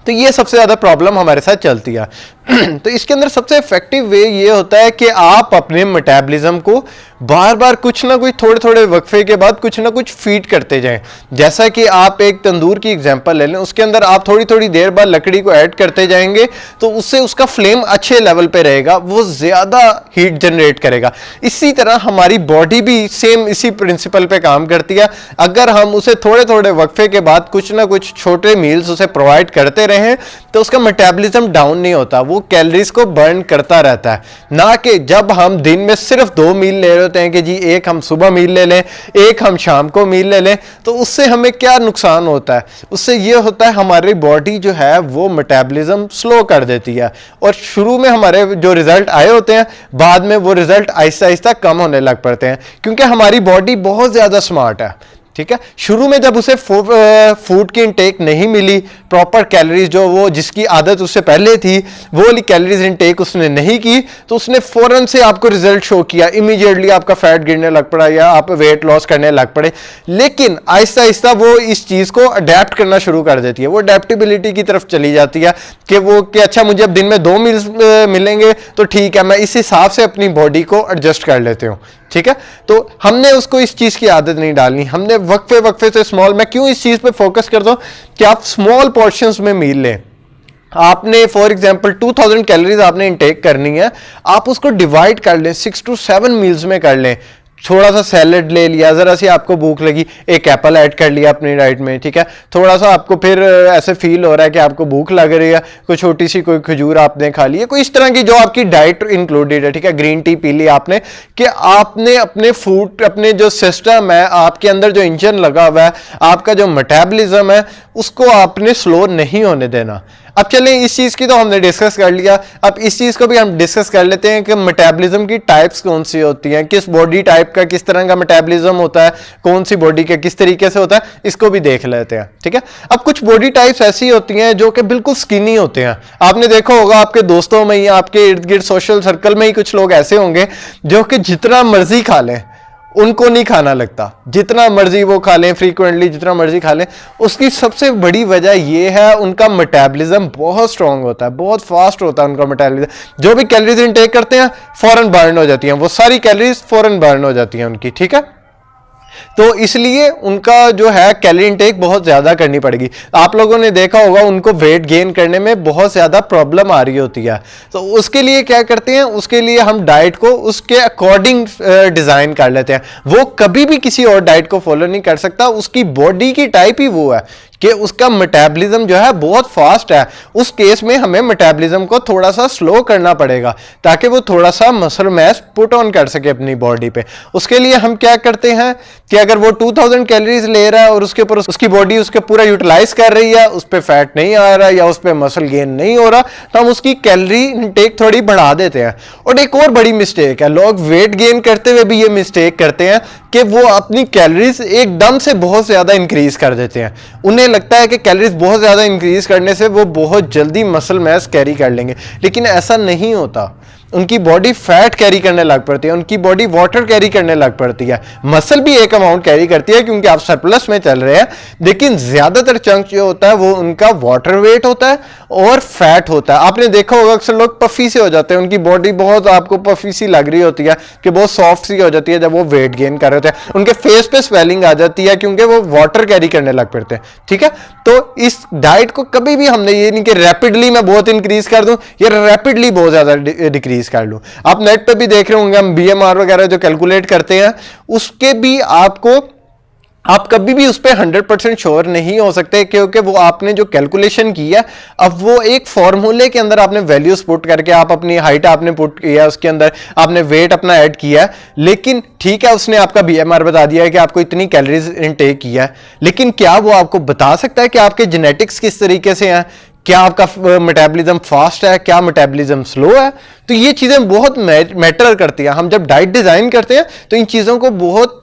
तो ये सबसे ज्यादा प्रॉब्लम हमारे साथ चलती है। तो इसके अंदर सबसे इफेक्टिव वे ये होता है कि आप अपने मेटाबॉलिज्म को बार बार कुछ ना कुछ, थोड़े थोड़े वक्फे के बाद कुछ ना कुछ फीड करते जाएं। जैसा कि आप एक तंदूर की एग्जांपल ले लें, उसके अंदर आप थोड़ी थोड़ी देर बाद लकड़ी को ऐड करते जाएंगे तो उससे उसका फ्लेम अच्छे लेवल पे रहेगा, वो ज्यादा हीट जनरेट करेगा। इसी तरह हमारी बॉडी भी सेम इसी प्रिंसिपल पे काम करती है। अगर हम उसे थोड़े थोड़े वक्फे के बाद कुछ ना कुछ छोटे मील्स उसे प्रोवाइड करते रहें तो उसका मेटाबॉलिज्म डाउन नहीं होता, वो कैलोरीज को बर्न करता रहता है। ना कि जब हम दिन में सिर्फ 2 मील ले रहे होते हैं कि जी एक हम सुबह मील ले लें, एक हम शाम को मील ले लें, तो उससे हमें क्या नुकसान होता है, उससे ये होता है हमारी बॉडी जो है वो मेटाबॉलिज्म स्लो कर देती है, और शुरू में हमारे जो रिजल्ट आए होते हैं बाद में वो रिजल्ट आहिस्ता आहिस्ता कम होने लग पड़ते हैं, क्योंकि हमारी बॉडी बहुत ज्यादा स्मार्ट है, ठीक है। शुरू में जब उसे फूड की इनटेक नहीं मिली, प्रॉपर कैलोरीज जो वो जिसकी आदत उससे पहले थी वो वाली कैलोरीज इनटेक उसने नहीं की, तो उसने फौरन से आपको रिजल्ट शो किया, इमीडिएटली आपका फैट गिरने लग पड़ा या आप वेट लॉस करने लग पड़े। लेकिन आहिस्ता आहिस्ता वो इस चीज को अडेप्ट करना शुरू कर देती है, वो अडेप्टेबिलिटी की तरफ चली जाती है कि वो कि अच्छा मुझे अब दिन में 2 मील्स मिलेंगे तो ठीक है, मैं इस हिसाब से अपनी बॉडी को एडजस्ट कर लेते हूँ, ठीक है। तो हमने उसको इस चीज की आदत नहीं डालनी, हमने वक्फे वक्फे से स्मॉल, मैं क्यों इस चीज पे फोकस करता हूं कि आप स्मॉल पोर्शंस में मील लें। आपने फॉर एग्जांपल 2000 कैलोरीज आपने इनटेक करनी है, आप उसको डिवाइड कर लें, 6 to 7 मील्स में कर लें। थोड़ा सा सैलेड ले लिया, जरा सी आपको भूख लगी, एक एप्पल ऐड कर लिया अपनी डाइट में, ठीक है। थोड़ा सा आपको फिर ऐसे फील हो रहा है कि आपको भूख लग रही है, कोई छोटी सी कोई खजूर आपने खा ली है, कोई इस तरह की जो आपकी डाइट इंक्लूडेड है, ठीक है। ग्रीन टी पी ली आपने, कि आपने अपने फूड, अपने जो सिस्टम है, आपके अंदर जो इंजन लगा हुआ है, आपका जो मेटाबॉलिज्म है, उसको आपने स्लो नहीं होने देना। अब चलें, इस चीज की तो हमने डिस्कस कर लिया, अब इस चीज को भी हम डिस्कस कर लेते हैं कि मेटाबॉलिज्म की टाइप्स कौन सी होती हैं, किस बॉडी टाइप का किस तरह का मेटाबॉलिज्म होता है, कौन सी बॉडी का किस तरीके से होता है, इसको भी देख लेते हैं, ठीक है। अब कुछ बॉडी टाइप्स ऐसी होती हैं जो कि बिल्कुल स्किनी होते हैं। आपने देखा होगा आपके दोस्तों में ही, आपके इर्द गिर्द सोशल सर्कल में ही कुछ लोग ऐसे होंगे जो कि जितना मर्जी खा लें उनको नहीं खाना लगता, जितना मर्जी वो खा लें, फ्रीक्वेंटली जितना मर्जी खा लें। उसकी सबसे बड़ी वजह ये है उनका मेटाबॉलिज्म बहुत स्ट्रांग होता है, बहुत फास्ट होता है उनका मेटाबॉलिज्म। जो भी कैलोरीज इनटेक करते हैं फौरन बर्न हो जाती हैं, वो सारी कैलोरीज फौरन बर्न हो जाती हैं उनकी, ठीक है। तो इसलिए उनका जो है कैलोरी इनटेक बहुत ज्यादा करनी पड़ेगी। आप लोगों ने देखा होगा उनको वेट गेन करने में बहुत ज्यादा प्रॉब्लम आ रही होती है, तो उसके लिए क्या करते हैं, उसके लिए हम डाइट को उसके अकॉर्डिंग डिजाइन कर लेते हैं। वो कभी भी किसी और डाइट को फॉलो नहीं कर सकता, उसकी बॉडी की टाइप ही वो है कि उसका मेटाबॉलिज्म जो है बहुत फास्ट है। उस केस में हमें मेटाबॉलिज्म को थोड़ा सा स्लो करना पड़ेगा ताकि वो थोड़ा सा मसल मैस पुट ऑन कर सके अपनी बॉडी पे। उसके लिए हम क्या करते हैं कि अगर वो 2000 कैलोरीज ले रहा है और उसके ऊपर उसकी बॉडी उसके पूरा यूटिलाइज कर रही है, उस पर फैट नहीं आ रहा या उस पर मसल गेन नहीं हो रहा, तो हम उसकी कैलोरी इनटेक थोड़ी बढ़ा देते हैं। और एक और बड़ी मिस्टेक है, लोग वेट गेन करते हुए भी ये मिस्टेक करते हैं कि वो अपनी कैलोरीज एकदम से बहुत ज्यादा इंक्रीज कर देते हैं। उन्हें उन्हें लगता है कि कैलोरीज बहुत ज़्यादा इंक्रीज करने से वो बहुत जल्दी मसल मास कैरी कर लेंगे, लेकिन ऐसा नहीं होता। उनकी बॉडी फैट कैरी करने लग पड़ती है, उनकी बॉडी वाटर कैरी करने लग पड़ती है। मसल भी एक अमाउंट कैरी करती है क्योंकि आप सरप्लस में चल रहे हैं, लेकिन ज्यादातर चंक जो होता है वो उनका वाटर वेट होता है और फैट होता है। आपने देखा होगा अक्सर लोग पफी से हो जाते हैं, उनकी बॉडी बहुत आपको पफी सी लग रही होती है कि बहुत सॉफ्ट सी हो जाती है जब वो वेट गेन कर रहे होते हैं। उनके फेस पे स्वेलिंग आ जाती है क्योंकि वो वाटर कैरी करने लग पड़ते हैं। ठीक है, तो इस डाइट को कभी भी हमने ये नहीं कि रैपिडली मैं बहुत इंक्रीज कर दूं या रैपिडली बहुत ज्यादा डिक्रीज कर लूं। आप नेट पे भी देख रहे होंगे, हम बीएमआर वगैरह जो कैलकुलेट करते हैं उसके भी आप कभी भी उस पर 100% श्योर नहीं हो सकते, क्योंकि वो आपने जो कैलकुलेशन किया अब वो एक फॉर्मूले के अंदर आपने वैल्यूज पुट करके आप अपनी हाइट आपने पुट किया, उसके अंदर आपने वेट अपना ऐड किया, लेकिन ठीक है उसने आपका बीएमआर बता दिया है कि आपको इतनी कैलोरीज इनटेक किया है, लेकिन क्या वो आपको बता सकता है कि आपके जेनेटिक्स किस तरीके से हैं, क्या आपका मेटाबॉलिज्म फास्ट है, क्या मेटाबॉलिज्म स्लो है। तो ये चीजें बहुत मैटर करती हैं। हम जब डाइट डिजाइन करते हैं तो इन चीजों को बहुत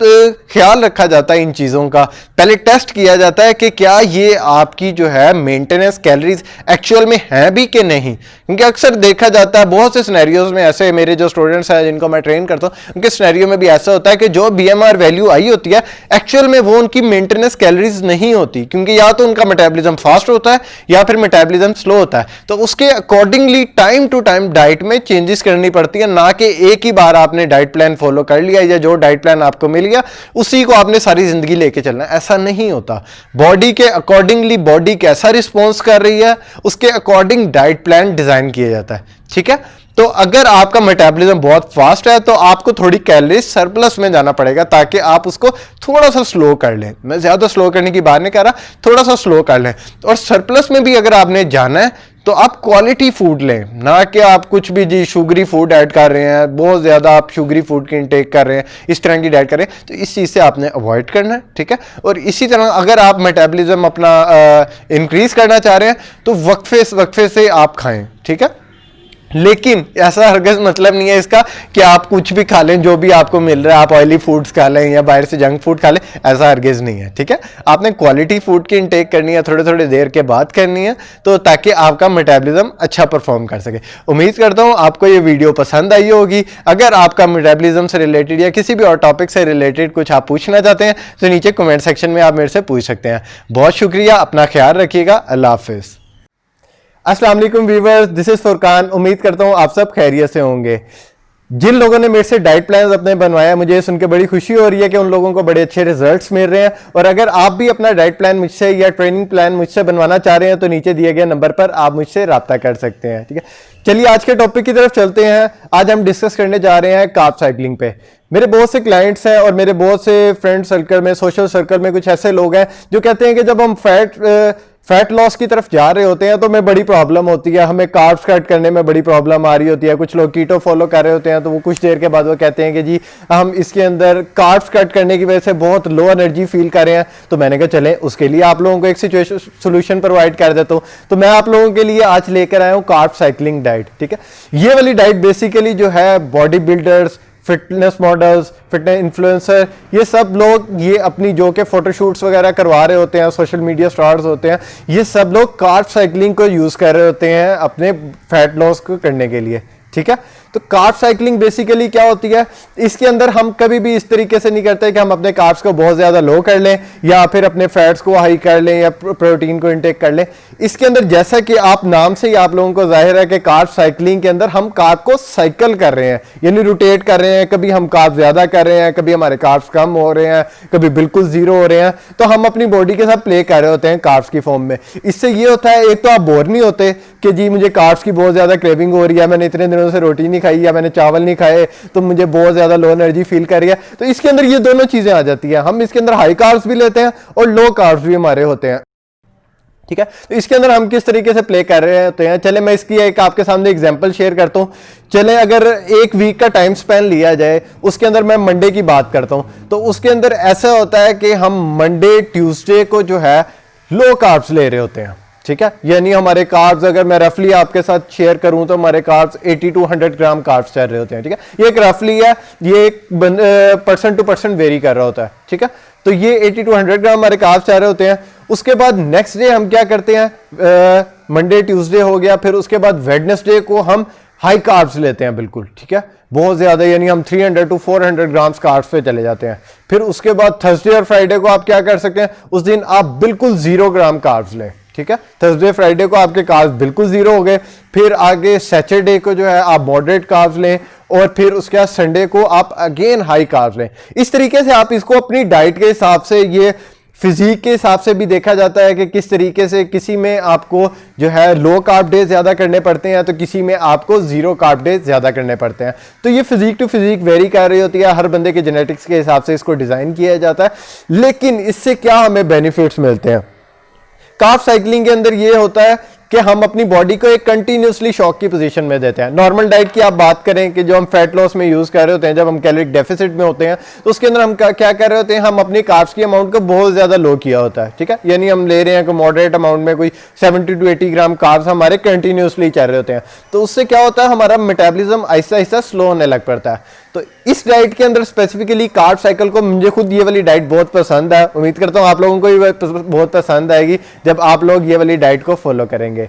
ख्याल रखा जाता है, इन चीजों का पहले टेस्ट किया जाता है कि क्या ये आपकी जो है मेंटेनेंस कैलोरीज एक्चुअल में है भी कि नहीं, क्योंकि अक्सर देखा जाता है बहुत से सिनेरियोज में ऐसे, मेरे जो स्टूडेंट्स हैं जिनको मैं ट्रेन करता हूं उनके सिनेरियो में भी ऐसा होता है कि जो बीएमआर वैल्यू आई होती है एक्चुअल में वो उनकी मेंटेनेंस कैलोरीज नहीं होती, क्योंकि या तो उनका मेटाबॉलिज्म फास्ट होता है या फिर मेटाबॉलिज्म स्लो होता है। तो उसके accordingly time to time diet में चेंजेस करनी पड़ती है, ना कि एक ही बार आपने डाइट प्लान फॉलो कर लिया या जो डाइट प्लान आपको मिल गया उसी को आपने सारी जिंदगी लेके चलना, ऐसा नहीं होता। बॉडी के अकॉर्डिंगली बॉडी कैसा रिस्पॉन्स कर रही है उसके अकॉर्डिंग डाइट प्लान डिजाइन किया जाता है। ठीक है, तो अगर आपका मेटाबॉलिज्म बहुत फास्ट है तो आपको थोड़ी कैलोरी सरप्लस में जाना पड़ेगा ताकि आप उसको थोड़ा सा स्लो कर लें। मैं ज्यादा स्लो करने की बात नहीं कर रहा, थोड़ा सा स्लो कर लें। और सरप्लस में भी अगर आपने जाना है तो आप क्वालिटी फूड लें, ना कि आप कुछ भी जी शुगरी फूड ऐड कर रहे हैं, बहुत ज्यादा आप शुगरी फूड की इंटेक कर रहे हैं, इस तरह की डाइट कर रहे हैं, तो इस चीज से आपने अवॉइड करना है। ठीक है, और इसी तरह अगर आप मेटाबॉलिज्म अपना इंक्रीज करना चाह रहे हैं तो वक्फे से आप खाएं। ठीक है, लेकिन ऐसा हरगिज़ मतलब नहीं है इसका कि आप कुछ भी खा लें, जो भी आपको मिल रहा है आप ऑयली फूड्स खा लें या बाहर से जंक फूड खा लें, ऐसा हरगिज़ नहीं है। ठीक है, आपने क्वालिटी फूड की इंटेक करनी है, थोड़े थोड़े देर के बाद करनी है, तो ताकि आपका मेटाबॉलिज्म अच्छा परफॉर्म कर सके। उम्मीद करता हूँ आपको ये वीडियो पसंद आई होगी। अगर आपका मेटाबॉलिज्म से रिलेटेड या किसी भी और टॉपिक से रिलेटेड कुछ आप पूछना चाहते हैं तो नीचे कमेंट सेक्शन में आप मेरे से पूछ सकते हैं। बहुत शुक्रिया, अपना ख्याल रखिएगा, अल्लाह हाफिज़। अस्सलाम वालेकुम व्यूअर्स, दिस इज फुरकान। उम्मीद करता हूँ आप सब खैरियत से होंगे। जिन लोगों ने मेरे से डाइट प्लान अपने बनवाया, मुझे सुन के बड़ी खुशी हो रही है कि उन लोगों को बड़े अच्छे रिजल्ट्स मिल रहे हैं। और अगर आप भी अपना डाइट प्लान मुझसे या ट्रेनिंग प्लान मुझसे बनवाना चाह रहे हैं तो नीचे दिए गए नंबर पर आप मुझसे रब्ता कर सकते हैं। ठीक है, चलिए आज के टॉपिक की तरफ चलते हैं। आज हम डिस्कस करने जा रहे हैं कार्ब साइकिलिंग पे। मेरे बहुत से क्लाइंट्स हैं और मेरे बहुत से फ्रेंड सर्कल में, सोशल सर्कल में कुछ ऐसे लोग हैं जो कहते हैं कि जब हम फैट लॉस की तरफ जा रहे होते हैं तो हमें बड़ी प्रॉब्लम होती है, हमें कार्ब्स कट करने में बड़ी प्रॉब्लम आ रही होती है। कुछ लोग कीटो फॉलो कर रहे होते हैं तो वो कुछ देर के बाद वो कहते हैं कि जी हम इसके अंदर कार्ब्स कट करने की वजह से बहुत लो एनर्जी फील कर रहे हैं। तो मैंने कहा चलें उसके लिए आप लोगों को एक सिचुएशन सोल्यूशन प्रोवाइड कर देता हूँ। तो मैं आप लोगों के लिए आज लेकर आया हूँ कार्ब साइकिलिंग डाइट। ठीक है, ये वाली डाइट बेसिकली जो है body builders, fitness models, fitness influencer, ये सब लोग ये अपनी जो के फोटोशूट्स वगैरह करवा रहे होते हैं, सोशल मीडिया स्टार्स होते हैं, ये सब लोग कार्ब साइकिलिंग को यूज कर रहे होते हैं अपने फैट लॉस को करने के लिए। ठीक है, तो कार्ब साइकिलिंग बेसिकली क्या होती है, इसके अंदर हम कभी भी इस तरीके से नहीं करते कि हम अपने कार्ब्स को बहुत ज्यादा लो कर लें या फिर अपने फैट्स को हाई कर लें या प्रोटीन को इंटेक कर लें। इसके अंदर जैसा कि आप नाम से ही आप लोगों को जाहिर है कि कार्ब साइकिलिंग के अंदर हम कार्ब को साइकिल कर रहे हैं, यानी रोटेट कर रहे हैं। कभी हम कार्ब ज्यादा कर रहे हैं, कभी हमारे कार्ब्स कम हो रहे हैं, कभी बिल्कुल जीरो हो रहे हैं। तो हम अपनी बॉडी के साथ प्ले कर रहे होते हैं कार्ब्स की फॉर्म में। इससे ये होता है, एक तो आप बोर नहीं होते कि जी मुझे कार्ब्स की बहुत ज्यादा क्रेविंग हो रही है, मैंने इतने दिनों से रोटी नहीं खाई या मैंने चावल नहीं खाए तो मुझे बहुत ज्यादा लो एनर्जी फील कर रही है। तो इसके अंदर ये दोनों चीजें आ जाती है। हम इसके अंदर हाई कार्ब्स भी लेते हैं और लो कार्ब्स भी हमारे होते हैं। ठीक है, तो इसके अंदर हम किस तरीके से प्ले कर रहे होते हैं, चले मैं इसकी एक आपके सामने एग्जांपल शेयर करता हूं। चले अगर एक वीक का टाइम स्पेन लिया जाए, उसके अंदर मैं मंडे की बात करता हूं, तो उसके अंदर ऐसा होता है कि हम मंडे ट्यूसडे को जो है लो कार्ब्स ले रहे होते हैं। ठीक है, यानी हमारे कार्ब्स अगर मैं रफली आपके साथ शेयर करूं तो हमारे कार्ब्स 80 to 100 ग्राम कार्ब्स चल रहे होते हैं। ठीक है, ये एक रफली है, ये एक पर्सन टू पर्सन वेरी कर रहा होता है। ठीक है, तो ये 80 to 100 ग्राम हमारे कार्ब्स चल रहे होते हैं। उसके बाद नेक्स्ट डे हम क्या करते हैं, मंडे ट्यूसडे हो गया, फिर उसके बाद वेडनेसडे को हम हाई कार्ब्स लेते हैं बिल्कुल, ठीक है, बहुत ज्यादा, यानी हम 300 to 400 ग्राम्स कार्ब्स पे चले जाते हैं। फिर उसके बाद थर्सडे और फ्राइडे को आप क्या कर सकते हैं, उस दिन आप बिल्कुल 0 ग्राम कार्ब्स लें, ठीक है, थर्सडे फ्राइडे को आपके कार्ब्स बिल्कुल 0 हो गए। फिर आगे सैटरडे को जो है आप मॉडरेट कार्ब्स लें, और फिर उसके बाद संडे को आप अगेन हाई कार्ब्स लें। इस तरीके से आप इसको अपनी डाइट के हिसाब से, ये फिजिक के हिसाब से भी देखा जाता है कि किस तरीके से किसी में आपको जो है लो कार्ब डेज ज्यादा करने पड़ते हैं, तो किसी में आपको 0 कार्ब डेज ज्यादा करने पड़ते हैं। तो ये फिजिक टू फिजिक वेरी कर रही होती है, हर बंदे के जेनेटिक्स के हिसाब से इसको डिजाइन किया जाता है। लेकिन इससे क्या हमें बेनिफिट्स मिलते हैं, कार्ब साइकिलिंग के अंदर ये होता है कि हम अपनी बॉडी को एक कंटिन्यूसली शॉक की पोजीशन में देते हैं। नॉर्मल डाइट की आप बात करें कि जो हम फैट लॉस में यूज कर रहे होते हैं, जब हम कैलोरिक डेफिसिट में होते हैं, तो उसके अंदर हम क्या कर रहे होते हैं, हम अपनी कार्ब्स की अमाउंट को बहुत ज्यादा लो किया होता है, ठीक है, यानी हम ले रहे हैं कोई मॉडरेट अमाउंट में कोई 70 to 80 ग्राम कार्ब्स हमारे कंटिन्यूसली चल रहे होते हैं। तो उससे क्या होता है, हमारा मेटाबॉलिज्म आहिस्ता आहिस्ता स्लो होने लग पड़ता है। तो इस डाइट के अंदर स्पेसिफिकली कार्ब साइकिल को, मुझे खुद ये वाली डाइट बहुत पसंद है, उम्मीद करता हूं आप लोगों को भी बहुत पसंद आएगी जब आप लोग ये वाली डाइट को फॉलो करेंगे।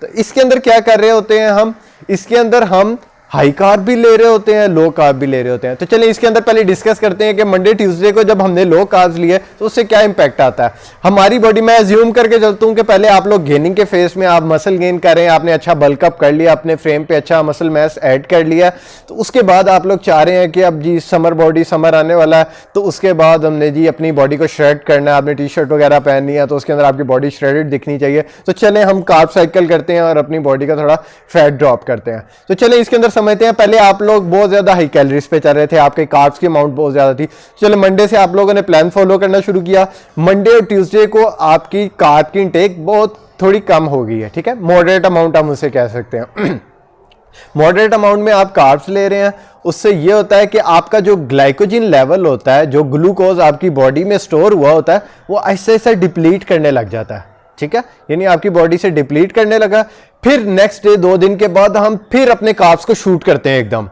तो इसके अंदर क्या कर रहे होते हैं हम, इसके अंदर हम हाई कार्ब भी ले रहे होते हैं, लो कार्ब भी ले रहे होते हैं। तो चलिए इसके अंदर पहले डिस्कस करते हैं कि मंडे ट्यूसडे को जब हमने लो कार्ब्स लिए तो उससे क्या इंपैक्ट आता है हमारी बॉडी में। अज्यूम करके चलता हूं कि पहले आप लोग गेनिंग के फेज में आप मसल गेन कर रहे हैं, आपने अच्छा बल्कअप कर लिया, अपने फ्रेम पे अच्छा मसल मैस ऐड कर लिया, तो उसके बाद आप लोग चाह रहे हैं कि अब जी समर आने वाला है, तो उसके बाद हमने जी अपनी बॉडी को श्रेड करना है, आपने टी शर्ट वगैरह पहननी है, तो उसके अंदर आपकी बॉडी श्रेडेड दिखनी चाहिए। तो चले हम कार्ब साइकिल करते हैं और अपनी बॉडी का थोड़ा फैट ड्रॉप करते हैं। तो चले इसके अंदर समझते हैं, पहले आप लोग बहुत ज्यादा हाई कैलोरीज पे चल रहे थे, आपके कार्ब्स की अमाउंट बहुत ज्यादा थी। चलो मंडे से आप लोगों ने प्लान फॉलो करना शुरू किया, मंडे और ट्यूसडे को आपकी कार्ब की इंटेक बहुत थोड़ी कम हो गई है, ठीक है, मॉडरेट अमाउंट हम उसे कह सकते हैं। मॉडरेट अमाउंट में आप कार्ब्स ले रहे हैं, उससे यह होता है कि आपका जो ग्लाइकोजन लेवल होता है, जो ग्लूकोज आपकी बॉडी में स्टोर हुआ होता है, वो ऐसे ऐसे डिप्लीट करने लग जाता है, ठीक है, यानी आपकी बॉडी से डिप्लीट करने लगा। फिर नेक्स्ट डे 2 दिन के बाद हम फिर अपने कार्ब्स को शूट करते हैं एकदम।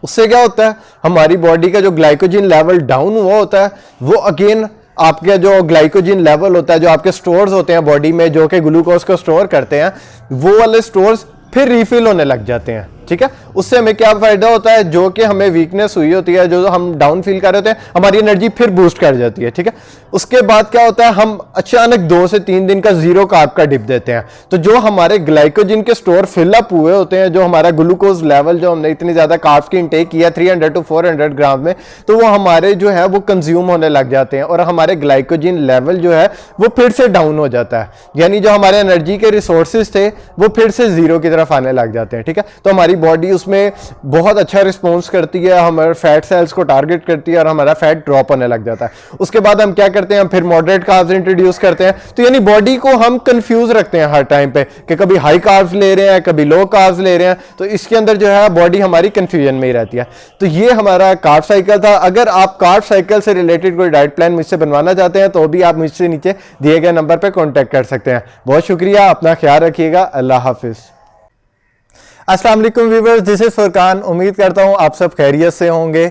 उससे क्या होता है, हमारी बॉडी का जो ग्लाइकोजन लेवल डाउन हुआ होता है, वो अगेन आपके जो ग्लाइकोजन लेवल होता है, जो आपके स्टोर्स होते हैं बॉडी में जो कि ग्लूकोज को स्टोर करते हैं, वो वाले स्टोर्स फिर रिफिल होने लग जाते हैं, ठीक है। उससे हमें क्या फायदा होता है, जो कि हमें वीकनेस हुई होती है, जो हम डाउन फील कर रहे होते हैं, हमारी एनर्जी फिर बूस्ट कर जाती है, ठीक है। उसके बाद क्या होता है, हम अचानक 2 से 3 दिन का 0 कार्ब का डिप देते हैं, तो जो हमारे ग्लाइकोजन के स्टोर फिलअप हुए होते हैं, जो हमारा ग्लूकोज लेवल जो हमने इतनी ज्यादा कार्ब्स की इंटेक किया 300 to 400 ग्राम में, तो वो हमारे जो है वो कंज्यूम होने लग जाते हैं और हमारे ग्लाइकोजन लेवल जो है वो फिर से डाउन हो जाता है, यानी जो हमारे एनर्जी के रिसोर्सेज थे वो फिर से 0 की तरफ आने लग जाते हैं, ठीक है। तो हमारी बॉडी उसमें बहुत अच्छा रिस्पॉन्स करती है, हमारे फैट सेल्स को टारगेट करती है और हमारा फैट ड्रॉप होने लग जाता है। उसके बाद हम क्या करते हैं, हम फिर मॉडरेट कार्ब्स इंट्रोड्यूस करते हैं। तो यानी बॉडी को हम कंफ्यूज रखते हैं हर टाइम पे कि कभी हाई कार्ब्स ले रहे हैं, कभी लो कार्ब्स ले रहे हैं, तो इसके अंदर जो है बॉडी हमारी कंफ्यूजन में ही रहती है। तो ये हमारा कार्ब साइकिल था। अगर आप कार्ब साइकिल से रिलेटेड कोई डाइट प्लान मुझसे बनवाना चाहते हैं तो भी आप मुझसे नीचे दिए गए नंबर पर कॉन्टैक्ट कर सकते हैं। बहुत शुक्रिया, अपना ख्याल रखिएगा, अल्लाह हाफिज। अस्सलाम वालेकुम व्यूअर्स, दिस इज फुरकान। उम्मीद करता हूं आप सब खैरियत से होंगे।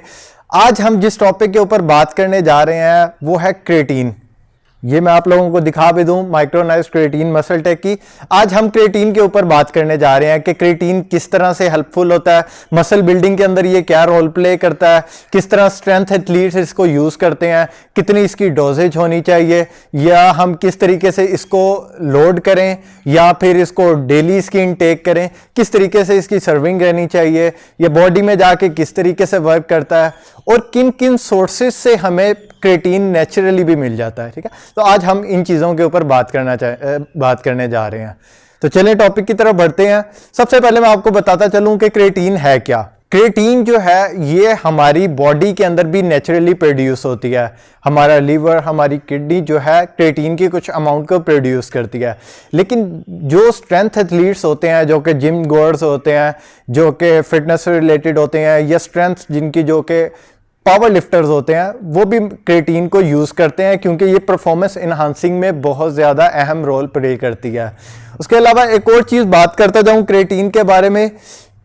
आज हम जिस टॉपिक के ऊपर बात करने जा रहे हैं वो है क्रिएटिन। ये मैं आप लोगों को दिखा भी दूं, माइक्रोनाइज्ड क्रिएटिन मसल टेक की। आज हम क्रिएटिन के ऊपर बात करने जा रहे हैं कि क्रिएटिन किस तरह से हेल्पफुल होता है, मसल बिल्डिंग के अंदर ये क्या रोल प्ले करता है, किस तरह स्ट्रेंथ एथलीट्स इसको यूज करते हैं, कितनी इसकी डोजेज होनी चाहिए, या हम किस तरीके से इसको लोड करें या फिर इसको डेली इसकी इनटेक करें, किस तरीके से इसकी सर्विंग रहनी चाहिए, ये बॉडी में जाके किस तरीके से वर्क करता है और किन किन सोर्सेज से हमें क्रिएटिन नेचुरली भी मिल जाता है, ठीक है। तो आज हम इन चीज़ों के ऊपर बात करने जा रहे हैं। तो चलिए टॉपिक की तरफ बढ़ते हैं। सबसे पहले मैं आपको बताता चलूं कि क्रिएटिन है क्या। क्रिएटिन जो है ये हमारी बॉडी के अंदर भी नेचुरली प्रोड्यूस होती है। हमारा लीवर, हमारी किडनी जो है क्रिएटिन की कुछ अमाउंट को प्रोड्यूस करती है। लेकिन जो स्ट्रेंथ एथलीट्स होते हैं, जो कि जिम गोअर्स होते हैं, जो कि फिटनेस से रिलेटेड होते हैं, या स्ट्रेंथ जिनकी जो कि पावर लिफ्टर्स होते हैं, वो भी क्रिएटिन को यूज करते हैं क्योंकि ये परफॉर्मेंस एनहांसिंग में बहुत ज्यादा अहम रोल प्ले करती है। उसके अलावा एक और चीज बात करता जाऊं क्रिएटिन के बारे में।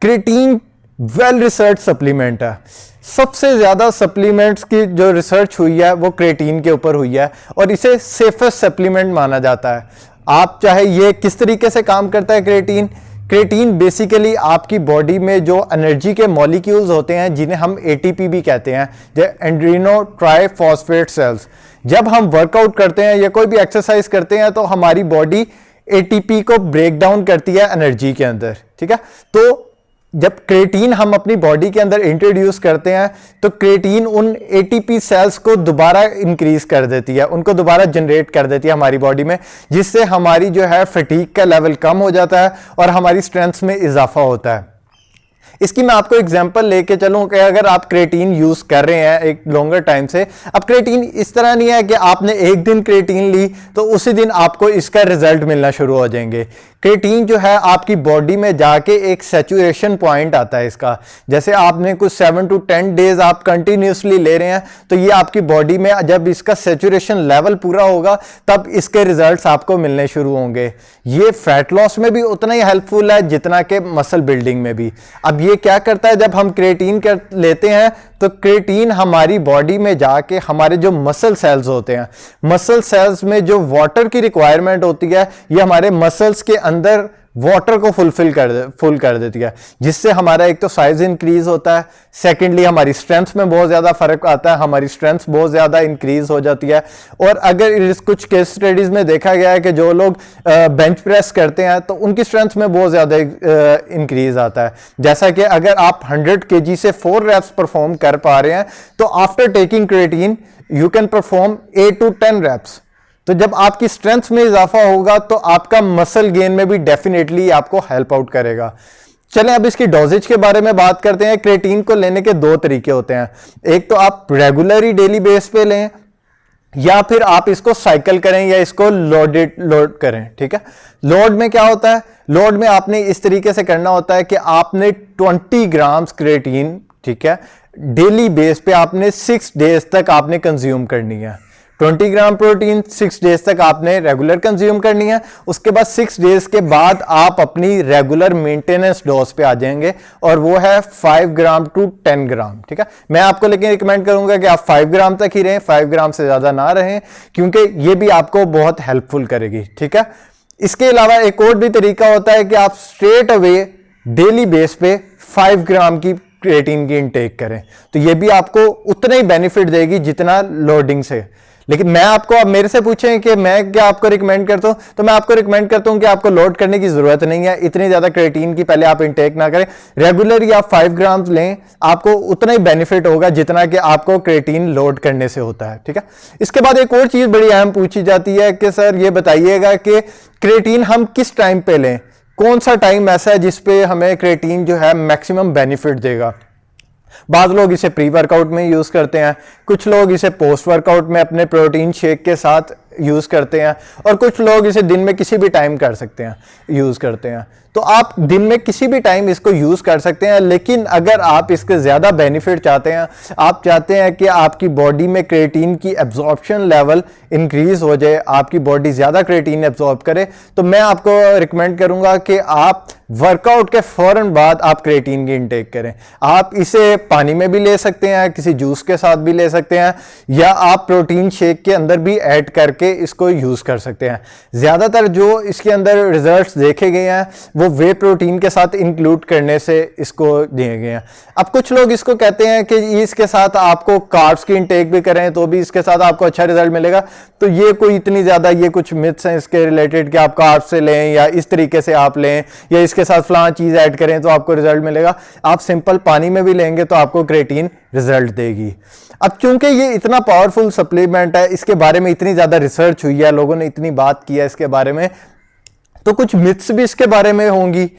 क्रिएटिन वेल रिसर्च सप्लीमेंट है। सबसे ज़्यादा सप्लीमेंट्स की जो रिसर्च हुई है वो क्रिएटिन के ऊपर हुई है और इसे सेफेस्ट सप्लीमेंट माना जाता है। आप चाहे ये किस तरीके से काम करता है क्रिएटिन, क्रिएटिन बेसिकली आपकी बॉडी में जो एनर्जी के मॉलिक्यूल्स होते हैं जिन्हें हम एटीपी भी कहते हैं, जो एंड्रीनो ट्राइफॉस्फेट सेल्स, जब हम वर्कआउट करते हैं या कोई भी एक्सरसाइज करते हैं तो हमारी बॉडी एटीपी को ब्रेक डाउन करती है एनर्जी के अंदर, ठीक है। तो जब क्रिएटिन हम अपनी बॉडी के अंदर इंट्रोड्यूस करते हैं तो क्रिएटिन उन एटीपी सेल्स को दोबारा इंक्रीज कर देती है, उनको दोबारा जनरेट कर देती है हमारी बॉडी में, जिससे हमारी जो है फटीग का लेवल कम हो जाता है और हमारी स्ट्रेंथ में इजाफा होता है। इसकी मैं आपको एग्जांपल लेके चलूं कि अगर आप क्रिएटिन यूज कर रहे हैं एक लॉन्गर टाइम से, अब क्रिएटिन इस तरह नहीं है कि आपने एक दिन क्रिएटिन ली तो उसी दिन आपको इसका रिजल्ट मिलना शुरू हो जाएंगे। क्रिएटिन जो है आपकी बॉडी में जाके एक सैचुरेशन पॉइंट आता है इसका, जैसे आपने कुछ 7 to 10 डेज आप कंटिन्यूसली ले रहे हैं तो ये आपकी बॉडी में जब इसका सैचुरेशन लेवल पूरा होगा तब इसके रिजल्ट्स आपको मिलने शुरू होंगे। ये फैट लॉस में भी उतना ही हेल्पफुल है जितना कि मसल बिल्डिंग में भी। अब ये क्या करता है, जब हम क्रिएटिन लेते हैं तो क्रिएटिन हमारी बॉडी में जाके हमारे जो मसल सेल्स होते हैं, मसल सेल्स में जो वाटर की रिक्वायरमेंट होती है ये हमारे मसल्स के अंदर वाटर को फुल कर देती है, जिससे हमारा एक तो साइज इंक्रीज होता है, सेकेंडली हमारी स्ट्रेंथ में बहुत ज्यादा फर्क आता है, हमारी स्ट्रेंथ बहुत ज्यादा इंक्रीज हो जाती है। और अगर कुछ केस स्टडीज में देखा गया है कि जो लोग बेंच प्रेस करते हैं तो उनकी स्ट्रेंथ में बहुत ज्यादा इंक्रीज आता है। जैसा कि अगर आप 100 kg से 4 reps परफॉर्म कर पा रहे हैं तो after taking creatine you can perform 8 to 10 reps। तो जब आपकी स्ट्रेंथ में इजाफा होगा तो आपका मसल गेन में भी डेफिनेटली आपको हेल्प आउट करेगा। चलें अब इसकी डोजेज के बारे में बात करते हैं। क्रिएटिन को लेने के 2 तरीके होते हैं, एक तो आप रेगुलरली डेली बेस पे लें या फिर आप इसको साइकिल करें या इसको लोड करें, ठीक है। लोड में क्या होता है, लोड में आपने इस तरीके से करना होता है कि आपने 20 ग्राम्स क्रिएटिन, ठीक है, डेली बेस पे आपने 6 डेज तक आपने कंज्यूम करनी है। 20 ग्राम प्रोटीन 6 डेज तक आपने रेगुलर कंज्यूम करनी है। उसके बाद 6 डेज के बाद आप अपनी रेगुलर मेंटेनेंस डोज पे आ जाएंगे और वो है 5 ग्राम टू 10 ग्राम, ठीक है। मैं आपको लेकिन रिकमेंड करूंगा कि आप 5 ग्राम तक ही रहें, 5 ग्राम से ज्यादा ना रहें, क्योंकि ये भी आपको बहुत हेल्पफुल करेगी, ठीक है। इसके अलावा एक और भी तरीका होता है कि आप स्ट्रेट अवे डेली बेस पे 5 ग्राम की क्रिएटिन की इनटेक करें, तो ये भी आपको उतना ही बेनिफिट देगी जितना लोडिंग से। लेकिन मैं आपको, अब मेरे से पूछें कि मैं क्या आपको रिकमेंड करता हूं, तो मैं आपको रिकमेंड करता हूं कि आपको लोड करने की जरूरत नहीं है, इतनी ज्यादा क्रिएटिन की पहले आप इनटेक ना करें। रेगुलरली आप 5 ग्राम लें, आपको उतना ही बेनिफिट होगा जितना कि आपको क्रिएटिन लोड करने से होता है, ठीक है। इसके बाद एक और चीज बड़ी अहम पूछी जाती है कि सर ये बताइएगा कि क्रिएटिन हम किस टाइम पे लें, कौन सा टाइम ऐसा है जिसपे हमें क्रिएटिन जो है मैक्सिमम बेनिफिट देगा। बाद लोग इसे प्री वर्कआउट में यूज करते हैं, कुछ लोग इसे पोस्ट वर्कआउट में अपने प्रोटीन शेक के साथ यूज करते हैं, और कुछ लोग इसे दिन में किसी भी टाइम कर सकते हैं, यूज करते हैं। तो आप दिन में किसी भी टाइम इसको यूज कर सकते हैं, लेकिन अगर आप इसके ज्यादा बेनिफिट चाहते हैं, आप चाहते हैं कि आपकी बॉडी में क्रिएटिन की एब्जॉर्प्शन लेवल इंक्रीज हो जाए, आपकी बॉडी ज्यादा क्रिएटिन एब्जॉर्ब करे, तो मैं आपको रिकमेंड करूंगा कि आप वर्कआउट के फौरन बाद आप क्रिएटिन की इनटेक करें। आप इसे पानी में भी ले सकते हैं, किसी जूस के साथ भी ले सकते हैं, या आप प्रोटीन शेक के अंदर भी ऐड करके इसको यूज कर सकते हैं। ज्यादातर जो इसके अंदर रिजल्ट्स देखे गए हैं वो वे प्रोटीन के साथ इंक्लूड करने से इसको दिए गए हैं। अब कुछ लोग इसको कहते हैं कि इसके साथ आपको कार्ब्स की इनटेक भी करें तो भी इसके साथ आपको अच्छा रिजल्ट मिलेगा, तो ये कोई इतनी ज्यादा, ये कुछ मिथ्स हैं इसके रिलेटेड कि आप कार्ब्स से लें या इस तरीके से आप लें या इसके साथ फलां चीज ऐड करें तो आपको रिजल्ट मिलेगा। आप सिंपल पानी में भी लेंगे तो आपको क्रिएटिन रिजल्ट देगी। अब चूंकि ये इतना पावरफुल सप्लीमेंट है, इसके बारे में इतनी ज्यादा रिसर्च हुई है, लोगों ने इतनी बात की है इसके बारे में, तो कुछ मिथ्स भी इसके बारे में होंगी।